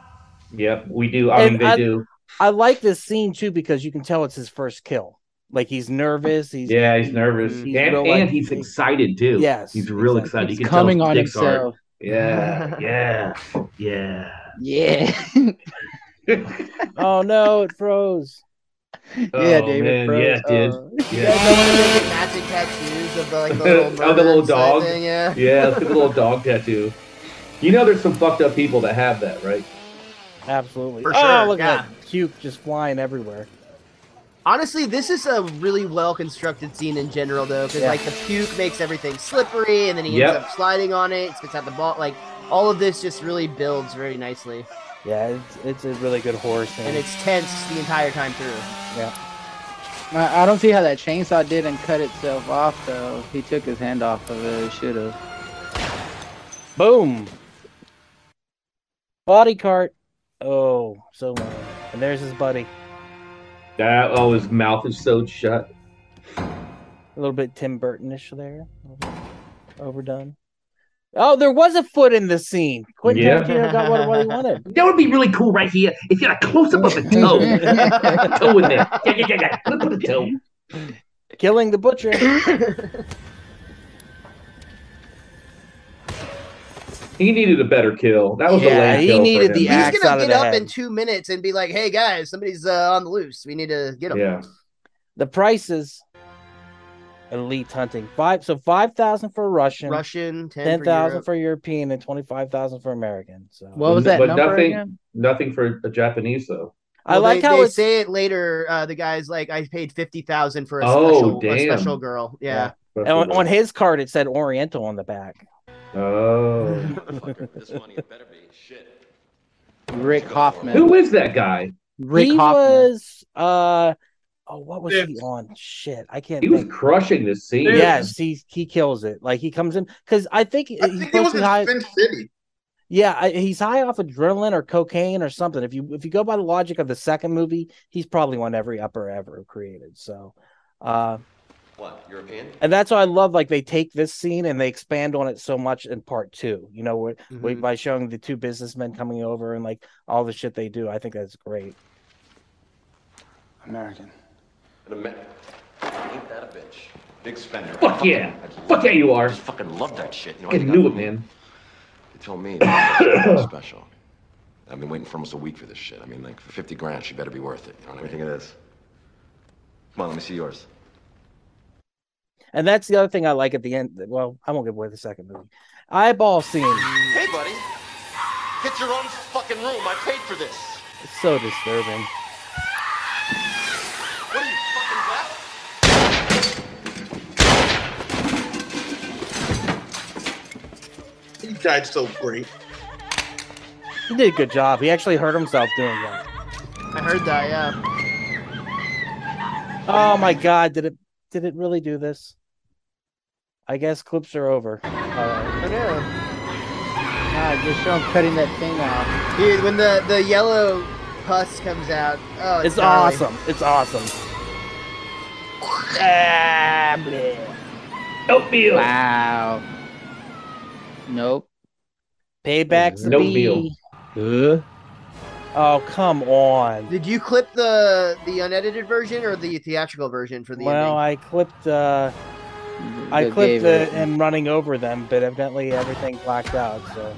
Speaker 5: Yep, we do. I mean, they do.
Speaker 1: I like this scene too because you can tell it's his first kill. Like he's nervous. He's
Speaker 5: Yeah, he's nervous.
Speaker 1: He's
Speaker 5: and
Speaker 1: real, like,
Speaker 5: and he's excited too.
Speaker 1: Yes,
Speaker 5: He's real
Speaker 1: exactly.
Speaker 5: excited.
Speaker 2: He's
Speaker 5: You can
Speaker 2: coming
Speaker 5: tell
Speaker 2: on
Speaker 5: his dick's hard.
Speaker 2: himself.
Speaker 5: Yeah, yeah,
Speaker 2: Yeah.
Speaker 1: Oh no, it froze.
Speaker 2: Yeah,
Speaker 5: Oh,
Speaker 2: David.
Speaker 5: man,
Speaker 2: Froze.
Speaker 5: yeah, it did.
Speaker 2: Oh.
Speaker 3: You
Speaker 5: Yeah.
Speaker 3: guys know when they get matching tattoos of the, like, the little
Speaker 5: Oh, the little
Speaker 3: murder side
Speaker 5: dog.
Speaker 3: thing, yeah.
Speaker 5: Yeah, look at the little dog tattoo. You know, there's some fucked up people that have that, right?
Speaker 1: Absolutely.
Speaker 3: For
Speaker 1: Oh,
Speaker 3: sure,
Speaker 1: look
Speaker 3: yeah.
Speaker 1: at that puke just flying everywhere.
Speaker 3: Honestly, this is a really well constructed scene in general, though, because
Speaker 1: Yeah.
Speaker 3: like the puke makes everything slippery, and then he
Speaker 5: Yep.
Speaker 3: ends up sliding on it, spits out the ball. Like all of this just really builds very nicely,
Speaker 1: Yeah, it's a really good horror scene.
Speaker 3: and it's tense the entire time through.
Speaker 1: yeah.
Speaker 2: I don't see how that chainsaw didn't cut itself off though. He took his hand off of it. Should have.
Speaker 1: Boom. Body cart. Oh, so low. And there's his buddy.
Speaker 5: Oh, his mouth is sewed shut.
Speaker 1: A little bit Tim Burton-ish there. A little bit overdone. Oh, there was a foot in the scene. Quentin
Speaker 5: Yeah.
Speaker 1: Tarantino got what he wanted.
Speaker 5: That would be really cool right here if you had a close up of the toe. Toe in there. Yeah. Look at the toe.
Speaker 1: Killing the butcher.
Speaker 5: He needed a better kill. That was a
Speaker 1: Yeah,
Speaker 5: lame
Speaker 1: he
Speaker 5: kill for
Speaker 1: needed
Speaker 5: him.
Speaker 1: the axe
Speaker 3: He's
Speaker 1: out
Speaker 3: gonna
Speaker 1: of
Speaker 3: get
Speaker 1: the
Speaker 3: up
Speaker 1: head.
Speaker 3: in 2 minutes and be like, "Hey guys, somebody's on the loose. We need to get him."
Speaker 5: Yeah.
Speaker 1: The prices. Elite hunting. 5,000 for Russian.
Speaker 3: Russian
Speaker 1: 10,000
Speaker 3: for
Speaker 1: for European and 25,000 for American. So
Speaker 2: What was that
Speaker 5: But
Speaker 2: number
Speaker 5: nothing,
Speaker 2: again?
Speaker 5: nothing for a Japanese though.
Speaker 1: I like how
Speaker 3: they
Speaker 1: it's
Speaker 3: say it later. The guy's like, "I paid 50,000 for a
Speaker 5: Oh,
Speaker 3: special
Speaker 5: damn.
Speaker 3: girl." Yeah.
Speaker 1: and on his card it said Oriental on the back.
Speaker 5: Oh.
Speaker 10: This money had better be shit.
Speaker 2: Rick Hoffman.
Speaker 5: Who is that guy?
Speaker 2: Rick
Speaker 1: he
Speaker 2: Hoffman.
Speaker 1: was Oh, what was he on? Shit, I can't
Speaker 5: He was
Speaker 1: think.
Speaker 5: crushing this scene.
Speaker 1: Yes, he kills it. Like he comes in because I think
Speaker 6: it was in Sin City.
Speaker 1: Yeah, he's high off adrenaline or cocaine or something. If you go by the logic of the second movie, he's probably won every upper ever created. So,
Speaker 11: what, European?
Speaker 1: And that's why I love, like, they take this scene and they expand on it so much in part 2. You know, by showing the two businessmen coming over and like all the shit they do. I think that's great.
Speaker 11: American. Ain't that a bitch? Big spender.
Speaker 5: Fuck yeah, you are.
Speaker 11: I just fucking love that shit. You know,
Speaker 5: I knew it, man.
Speaker 11: They told me that special. I've been waiting for almost a week for this shit. I mean, like, for 50 grand, she better be worth it. You know what I mean? Think of this. Come on, let me see yours.
Speaker 1: And that's the other thing I like at the end. Well, I won't give away the second movie. Eyeball scene.
Speaker 11: Hey, buddy. Get your own fucking room. I paid for this.
Speaker 1: It's so disturbing.
Speaker 11: What are you, fucking deaf?
Speaker 6: He died so great.
Speaker 1: He did a good job. He actually hurt himself doing that.
Speaker 3: I heard that, yeah.
Speaker 1: Oh my God! Did it really do this? I guess clips are over.
Speaker 3: I know.
Speaker 2: Just show him cutting that thing off.
Speaker 3: Dude, when the yellow pus comes out, oh,
Speaker 1: it's awesome. It's awesome.
Speaker 5: Oatmeal.
Speaker 2: Wow. Nope.
Speaker 1: Payback's the
Speaker 5: No
Speaker 1: bee. Oh, come on.
Speaker 3: Did you clip the unedited version or the theatrical version for the ending?
Speaker 1: I clipped him running over them, but evidently everything blacked out, so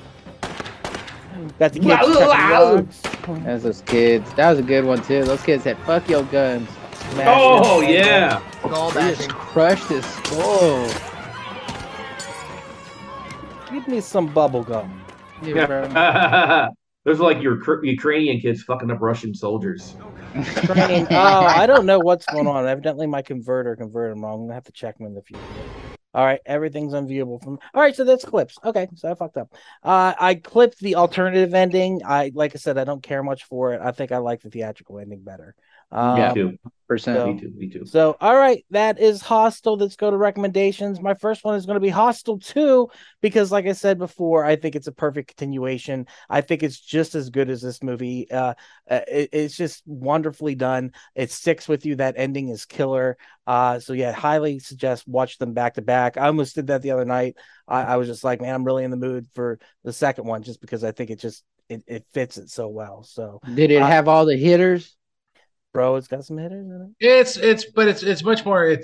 Speaker 1: got the kids
Speaker 2: That's those kids. That was a good one too. Those kids said, "Fuck your guns."
Speaker 5: Oh yeah.
Speaker 3: Skull
Speaker 2: They just
Speaker 3: bashing.
Speaker 2: crushed his skull.
Speaker 1: Give me some bubble gum.
Speaker 2: Yeah, bro.
Speaker 5: Those are like your Ukrainian kids fucking up Russian soldiers.
Speaker 1: I don't know what's going on. Evidently my converted them wrong. I'm gonna have to check them in the future. All right, everything's unviewable from. All right, so that's clips. Okay, so I fucked up. I clipped the alternative ending. Like I said, I don't care much for it. I think I like the theatrical ending better.
Speaker 5: Me too.
Speaker 2: Me
Speaker 5: too.
Speaker 1: So, all right, that is Hostel. Let's go to recommendations. My first one is going to be Hostel 2 because, like I said before, I think it's a perfect continuation. I think it's just as good as this movie. It's just wonderfully done. It sticks with you. That ending is killer. So, yeah, highly suggest watch them back to back. I almost did that the other night. I was just like, man, I'm really in the mood for the second one just because I think it fits it so well. So,
Speaker 2: did it have all the hitters?
Speaker 1: Bro, it's got some hitters in it.
Speaker 4: It's much more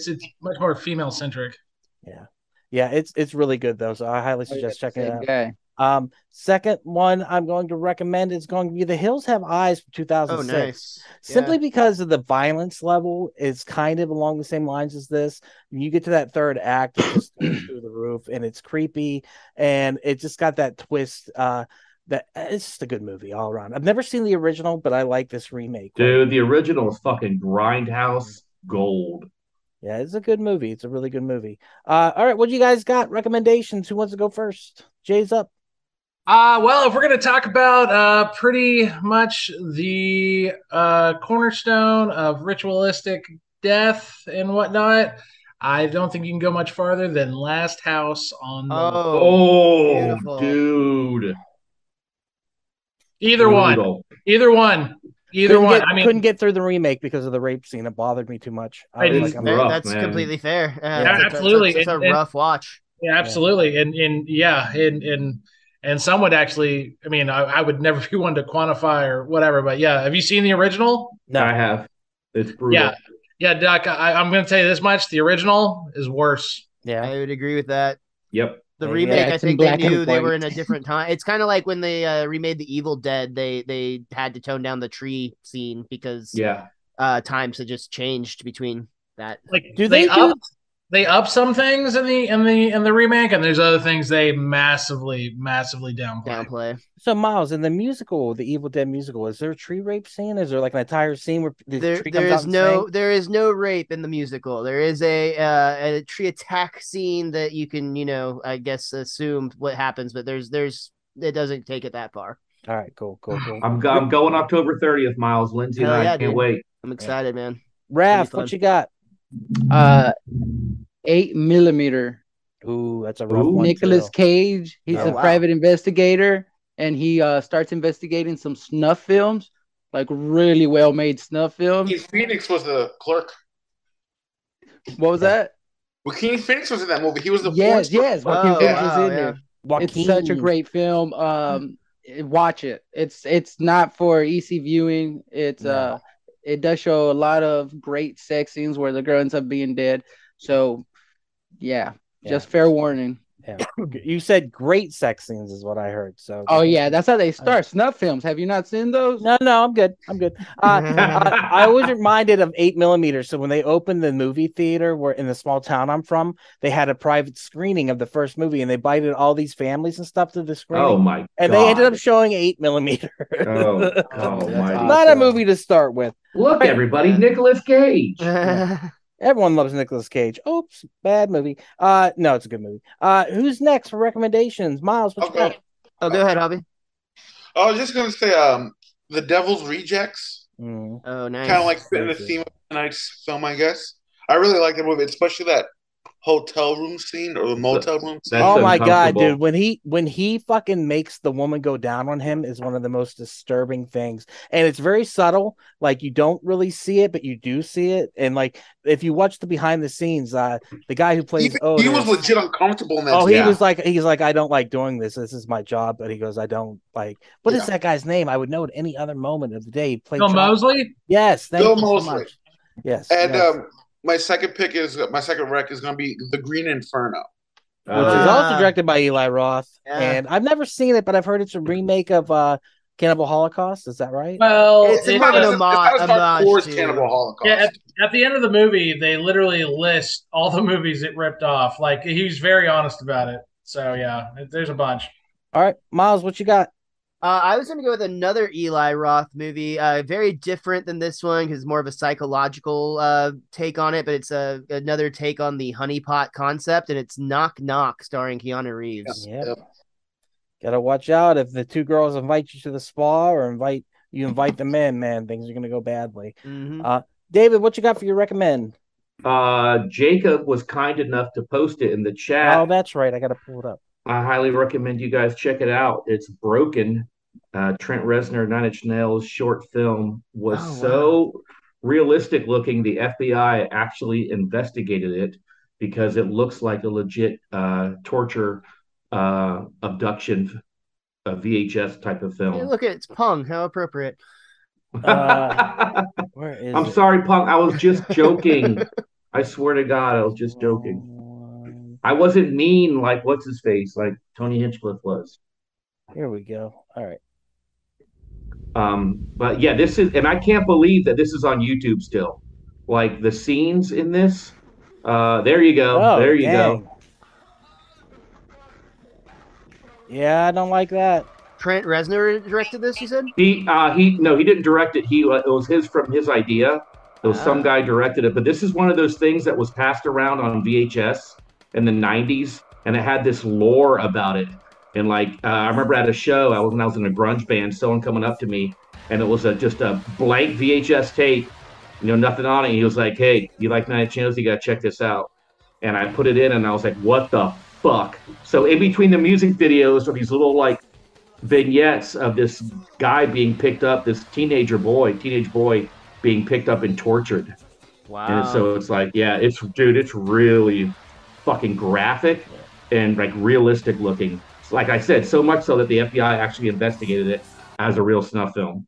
Speaker 4: female centric.
Speaker 1: Yeah, it's really good though. So I highly suggest checking it out.
Speaker 2: Okay.
Speaker 1: Second one I'm going to recommend is going to be The Hills Have Eyes from 2006.
Speaker 3: Oh, nice.
Speaker 1: Simply because of the violence level is kind of along the same lines as this. When you get to that third act, it just goes through the roof and it's creepy and it just got that twist. That it's just a good movie all around. I've never seen the original, but I like this remake.
Speaker 5: Dude, the original is fucking grindhouse gold.
Speaker 1: Yeah, it's a good movie. It's a really good movie. All right, what do you guys got? Recommendations? Who wants to go first? Jay's up.
Speaker 4: Well, if we're going to talk about pretty much the cornerstone of ritualistic death and whatnot, I don't think you can go much farther than Last House on the
Speaker 3: beautiful.
Speaker 5: Dude.
Speaker 4: Either one. I mean,
Speaker 1: couldn't get through the remake because of the rape scene. It bothered me too much.
Speaker 3: That's completely fair.
Speaker 4: Absolutely,
Speaker 3: it's a rough watch.
Speaker 4: Yeah, absolutely, and some would actually. I mean, I would never be one to quantify or whatever, but yeah. Have you seen the original?
Speaker 5: No, I have. It's brutal.
Speaker 4: Yeah, Duck. I'm going to tell you this much: the original is worse.
Speaker 1: Yeah,
Speaker 3: I would agree with that.
Speaker 5: Yep.
Speaker 3: The remake, I think they knew they were in a different time. It's kind of like when they remade The Evil Dead. They had to tone down the tree scene because times had just changed between that.
Speaker 4: Like, they up some things in the remake, and there's other things they massively downplay.
Speaker 1: So Miles, in the musical, the Evil Dead musical, is there a tree rape scene? Is there like an entire scene where the tree comes out?
Speaker 3: There is no rape in the musical. There is a tree attack scene that you can, I guess assume what happens, but it doesn't take it that far.
Speaker 1: All right, cool.
Speaker 5: I'm going October 30th, Miles. Lindsay and I can't wait.
Speaker 3: I'm excited, man.
Speaker 1: Raph, what you got?
Speaker 2: 8mm.
Speaker 1: Ooh, that's a rough one.
Speaker 2: Nicolas
Speaker 1: too.
Speaker 2: Cage. He's
Speaker 1: Oh,
Speaker 2: a
Speaker 1: wow.
Speaker 2: private investigator, and he starts investigating some snuff films, like really well made snuff films.
Speaker 6: Joaquin Phoenix was the clerk.
Speaker 2: What was that?
Speaker 6: Joaquin Phoenix was in that movie. He was the
Speaker 2: Yes,
Speaker 6: porn star.
Speaker 2: Joaquin Phoenix
Speaker 3: wow,
Speaker 2: was in
Speaker 3: yeah.
Speaker 2: there.
Speaker 1: Joaquin.
Speaker 2: It's such a great film. Watch it. It's not for easy viewing. It's
Speaker 1: No.
Speaker 2: it does show a lot of great sex scenes where the girl ends up being dead. So yeah. Just fair warning.
Speaker 1: Yeah. You said great sex scenes is what I heard. So.
Speaker 2: Oh yeah, that's how they start. Snuff films. Have you not seen those?
Speaker 1: No, I'm good. I was reminded of 8mm. So when they opened the movie theater where in the small town I'm from, they had a private screening of the first movie, and they invited all these families and stuff to the screening.
Speaker 5: Oh my god!
Speaker 1: And they ended up showing 8mm.
Speaker 5: Oh my!
Speaker 1: Not a movie to start with.
Speaker 5: Look, everybody, Nicolas Cage.
Speaker 1: Everyone loves Nicolas Cage. Oops, bad movie. No, it's a good movie. Who's next for recommendations? Miles, what you got?
Speaker 3: Oh, go ahead, Hobby.
Speaker 6: I was just gonna say, The Devil's Rejects.
Speaker 1: Mm.
Speaker 3: Oh, nice.
Speaker 6: Kind of like fitting the theme of tonight's film, I guess. I really like the movie, especially that hotel room scene or the motel room scene.
Speaker 1: Oh my god, dude! When he fucking makes the woman go down on him is one of the most disturbing things, and it's very subtle. Like you don't really see it, but you do see it. And like if you watch the behind the scenes, the guy who plays
Speaker 6: he was legit uncomfortable in that.
Speaker 1: Oh, he's like I don't like doing this. This is my job. But he goes, I don't like. What is that guy's name? I would know at any other moment of the day. He played
Speaker 4: Bill Moseley.
Speaker 1: Yes, thank
Speaker 6: Bill
Speaker 1: you
Speaker 6: Moseley.
Speaker 1: so much. Yes,
Speaker 6: and my second rec is going to be The Green Inferno,
Speaker 1: which is also directed by Eli Roth.
Speaker 3: Yeah.
Speaker 1: And I've never seen it, but I've heard it's a remake of Cannibal Holocaust. Is that right?
Speaker 4: Well,
Speaker 3: it's a kind of homage to
Speaker 6: Cannibal Holocaust.
Speaker 4: Yeah, at the end of the movie, they literally list all the movies it ripped off. Like he was very honest about it. So yeah, there's a bunch.
Speaker 1: All right, Miles, what you got?
Speaker 3: I was going to go with another Eli Roth movie, very different than this one because it's more of a psychological take on it, but it's another take on the honeypot concept, and it's Knock Knock, starring Keanu Reeves.
Speaker 1: Yep. Gotta watch out if the two girls invite you to the spa or invite them in, man, things are going to go badly.
Speaker 3: Mm-hmm.
Speaker 1: David, what you got for your recommend?
Speaker 5: Jacob was kind enough to post it in the chat.
Speaker 1: Oh, that's right. I got to pull it up.
Speaker 5: I highly recommend you guys check it out. It's Broken. Trent Reznor, Nine Inch Nails short film was so realistic looking. The FBI actually investigated it because it looks like a legit torture abduction VHS type of film.
Speaker 3: Hey, look at it's Pong. How appropriate.
Speaker 1: Where is
Speaker 5: I'm sorry, Punk. I was just joking. I swear to God, I was just joking. I wasn't mean like what's his face, like Tony Hinchcliffe was.
Speaker 1: Here we go. All right.
Speaker 5: But yeah, this is, and I can't believe that this is on YouTube still. Like the scenes in this. There you go.
Speaker 1: Oh,
Speaker 5: there you go.
Speaker 1: Yeah, I don't like that.
Speaker 3: Trent Reznor directed this, you said?
Speaker 5: He didn't direct it. It was from his idea. It was some guy directed it. But this is one of those things that was passed around on VHS in the 90s, and it had this lore about it. And like I remember at a show, when I was in a grunge band, someone coming up to me, and it was just a blank VHS tape, nothing on it. And he was like, "Hey, you like Nine Inch Nails? You got to check this out." And I put it in, and I was like, "What the fuck?" So in between the music videos are these little like vignettes of this guy being picked up, this teenage boy being picked up and tortured.
Speaker 3: Wow.
Speaker 5: And so it's like, yeah, it's really fucking graphic and like realistic looking. Like I said, so much so that the FBI actually investigated it as a real snuff film.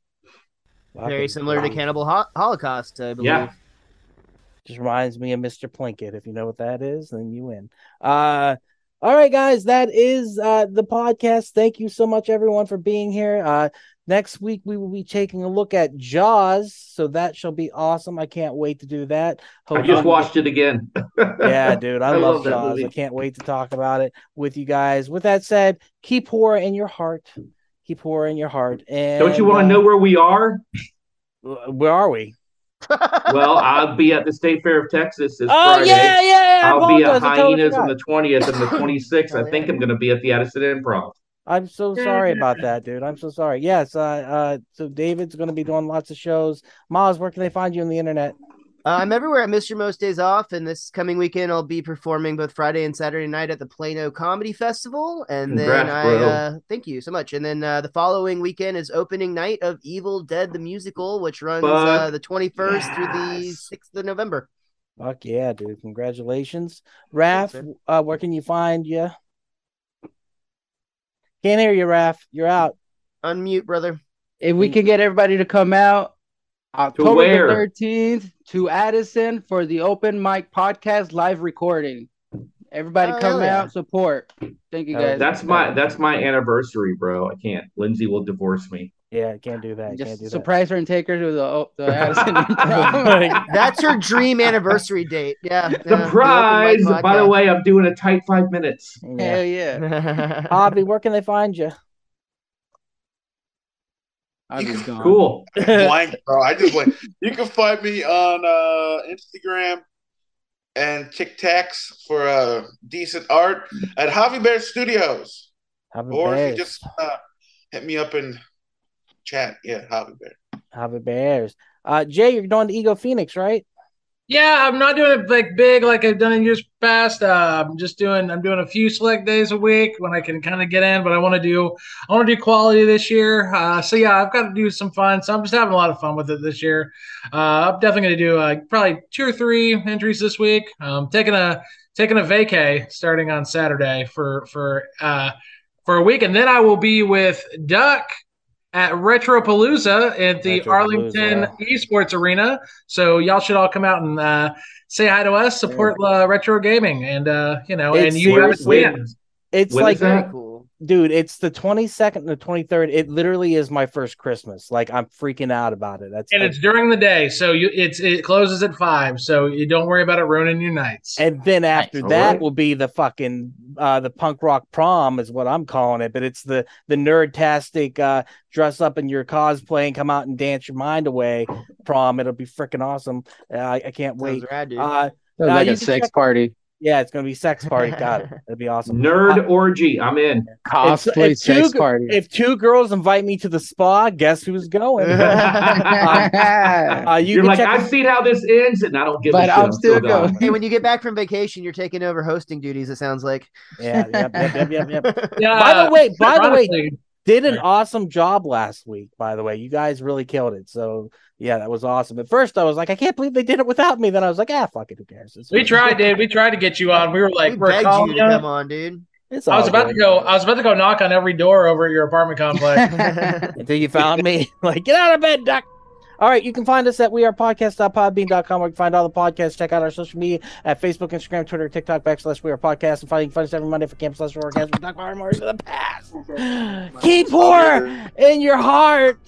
Speaker 3: Very similar to Cannibal Holocaust, I believe.
Speaker 5: Yeah.
Speaker 1: Just reminds me of Mr. Plinkett. If you know what that is, then you win. All right, guys, that is the podcast. Thank you so much, everyone, for being here. Next week, we will be taking a look at Jaws, so that shall be awesome. I can't wait to do that.
Speaker 5: I just watched it again.
Speaker 1: Yeah, dude, I love Jaws.
Speaker 5: Movie.
Speaker 1: I can't wait to talk about it with you guys. With that said, keep horror in your heart. Keep horror in your heart. And
Speaker 5: don't you want to know where we are?
Speaker 1: Where are we?
Speaker 5: Well, I'll be at the State Fair of Texas this
Speaker 1: Oh,
Speaker 5: Friday.
Speaker 1: yeah.
Speaker 5: I'll be at Hyenas on the 20th and the 26th. I think I'm going to be at the Addison Improv.
Speaker 1: I'm so sorry about that, dude. I'm so sorry. Yes, so David's going to be doing lots of shows. Miles, where can they find you on the internet?
Speaker 3: I'm everywhere. I miss your most days off, and this coming weekend I'll be performing both Friday and Saturday night at the Plano Comedy Festival. And
Speaker 5: Congrats,
Speaker 3: then thank you so much. And then the following weekend is opening night of Evil Dead the Musical, which runs the 21st through the 6th of November.
Speaker 1: Fuck yeah, dude! Congratulations, Raph. Where can you find you? Can't hear you, Raph. You're out.
Speaker 3: Unmute, brother.
Speaker 2: If we can get everybody to come out October the 13th to Addison for the Open Mic Podcast live recording. Everybody come out, support. Thank you, guys.
Speaker 5: That's my anniversary, bro. I can't. Lindsay will divorce me.
Speaker 1: Yeah, can't do that.
Speaker 2: Just
Speaker 1: can't do
Speaker 2: surprise her and take her to the Addison.
Speaker 3: That's her dream anniversary date. Yeah.
Speaker 5: Surprise! By the way, I'm doing a tight 5 minutes.
Speaker 2: Hell yeah.
Speaker 1: Hobby, where can they find you?
Speaker 5: Cool.
Speaker 6: Blank, bro. I just went. You can find me on Instagram and TikToks for decent art at Javi Bear Studios. Or if you just hit me up in chat. Yeah, Javi Bear.
Speaker 1: Javi Bears. Jay, you're going to Ego Phoenix, right?
Speaker 4: Yeah, I'm not doing it like big like I've done in years past. I'm doing a few select days a week when I can kind of get in, but I want to do quality this year. So yeah, I've got to do some fun. So I'm just having a lot of fun with it this year. I'm definitely going to do probably 2 or 3 entries this week. Taking a vacay starting on Saturday for a week, and then I will be with Duck at Retropalooza at the Arlington Esports Arena. So y'all should all come out and say hi to us, support retro gaming, and and you guys win.
Speaker 1: It's
Speaker 5: when
Speaker 1: like
Speaker 5: very
Speaker 3: cool.
Speaker 1: Dude, it's the 22nd and the 23rd. It literally is my first Christmas. Like, I'm freaking out about it.
Speaker 4: It's during the day, so it closes at 5, so you don't worry about it ruining your nights.
Speaker 1: And then after that will be the fucking the punk rock prom is what I'm calling it. But it's the nerd-tastic dress up in your cosplay and come out and dance your mind away prom. It'll be freaking awesome. I can't wait.
Speaker 3: Rad, dude.
Speaker 2: Like a sex party.
Speaker 1: Yeah, it's gonna be sex party. God, that'd be awesome.
Speaker 5: Nerd orgy. I'm in.
Speaker 2: Cosplay sex party.
Speaker 1: If 2 girls invite me to the spa, guess who's going?
Speaker 5: You're like, I've seen how this ends, and I don't give a shit.
Speaker 2: I'm still going.
Speaker 3: Hey, when you get back from vacation, you're taking over hosting duties. It sounds like.
Speaker 1: Yeah. Yep.
Speaker 4: Yeah.
Speaker 1: By the way, did an awesome job last week. By the way, you guys really killed it. So yeah, that was awesome. At first, I was like, I can't believe they did it without me. Then I was like, fuck it, who cares?
Speaker 4: We tried, dude. We tried to get you on. We were like,
Speaker 3: we're begged you to come on, dude.
Speaker 4: I was about to go knock on every door over at your apartment complex
Speaker 1: until you found me. Like, get out of bed, Duck. All right, you can find us at wearepodcast.podbean.com, where you can find all the podcasts. Check out our social media at Facebook, Instagram, Twitter, TikTok, /wearepodcast. And you can find us every Monday for Camp Slash Horrorcast. We talk about our memories of the past. Keep horror in your heart.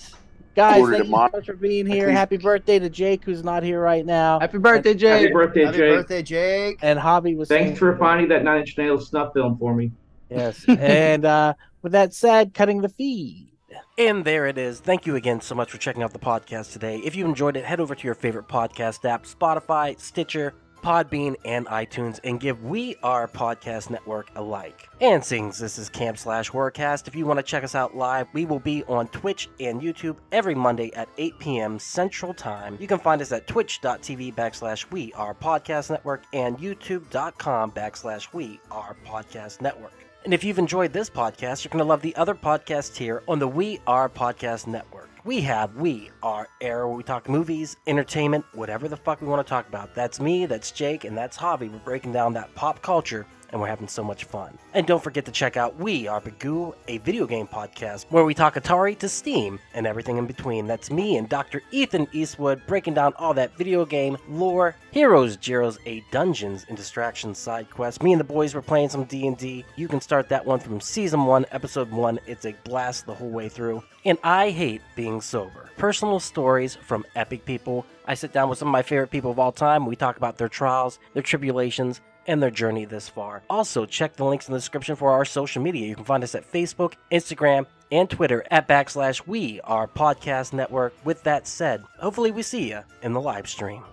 Speaker 1: Guys, thank you so much for being here. Happy birthday to Jake, who's not here right now.
Speaker 2: Happy birthday, Jake.
Speaker 5: Happy birthday,
Speaker 3: Happy
Speaker 5: Jake.
Speaker 3: birthday, Jake.
Speaker 1: And Hobby was
Speaker 5: Thanks for finding that 9 Inch Nails snuff film for me.
Speaker 1: Yes. And with that said, cutting the feed. And there it is. Thank you again so much for checking out the podcast today. If you enjoyed it, head over to your favorite podcast app, Spotify, Stitcher, Podbean, and iTunes, and give We Are Podcast Network a like. And since this is Camp Slash Horrorcast, if you want to check us out live, we will be on Twitch and YouTube every Monday at 8 p.m. Central Time. You can find us at twitch.tv/We Are Podcast Network and youtube.com/We Are Podcast Network. And if you've enjoyed this podcast, you're going to love the other podcasts here on the We Are Podcast Network. We have We Are Air, where we talk movies, entertainment, whatever the fuck we want to talk about. That's me, that's Jake, and that's Javi. We're breaking down that pop culture, and we're having so much fun. And don't forget to check out We Are Bagu, a video game podcast, where we talk Atari to Steam and everything in between. That's me and Dr. Ethan Eastwood breaking down all that video game lore, Heroes-Gyros, a Dungeons and Distractions side quest. Me and the boys were playing some D&D. You can start that one from Season 1, Episode 1. It's a blast the whole way through. And I Hate Being Sober. Personal stories from epic people. I sit down with some of my favorite people of all time. We talk about their trials, their tribulations, and their journey this far. Also, check the links in the description for our social media. You can find us at Facebook, Instagram, and Twitter at /We Are Podcast Network. With that said, hopefully we see you in the live stream.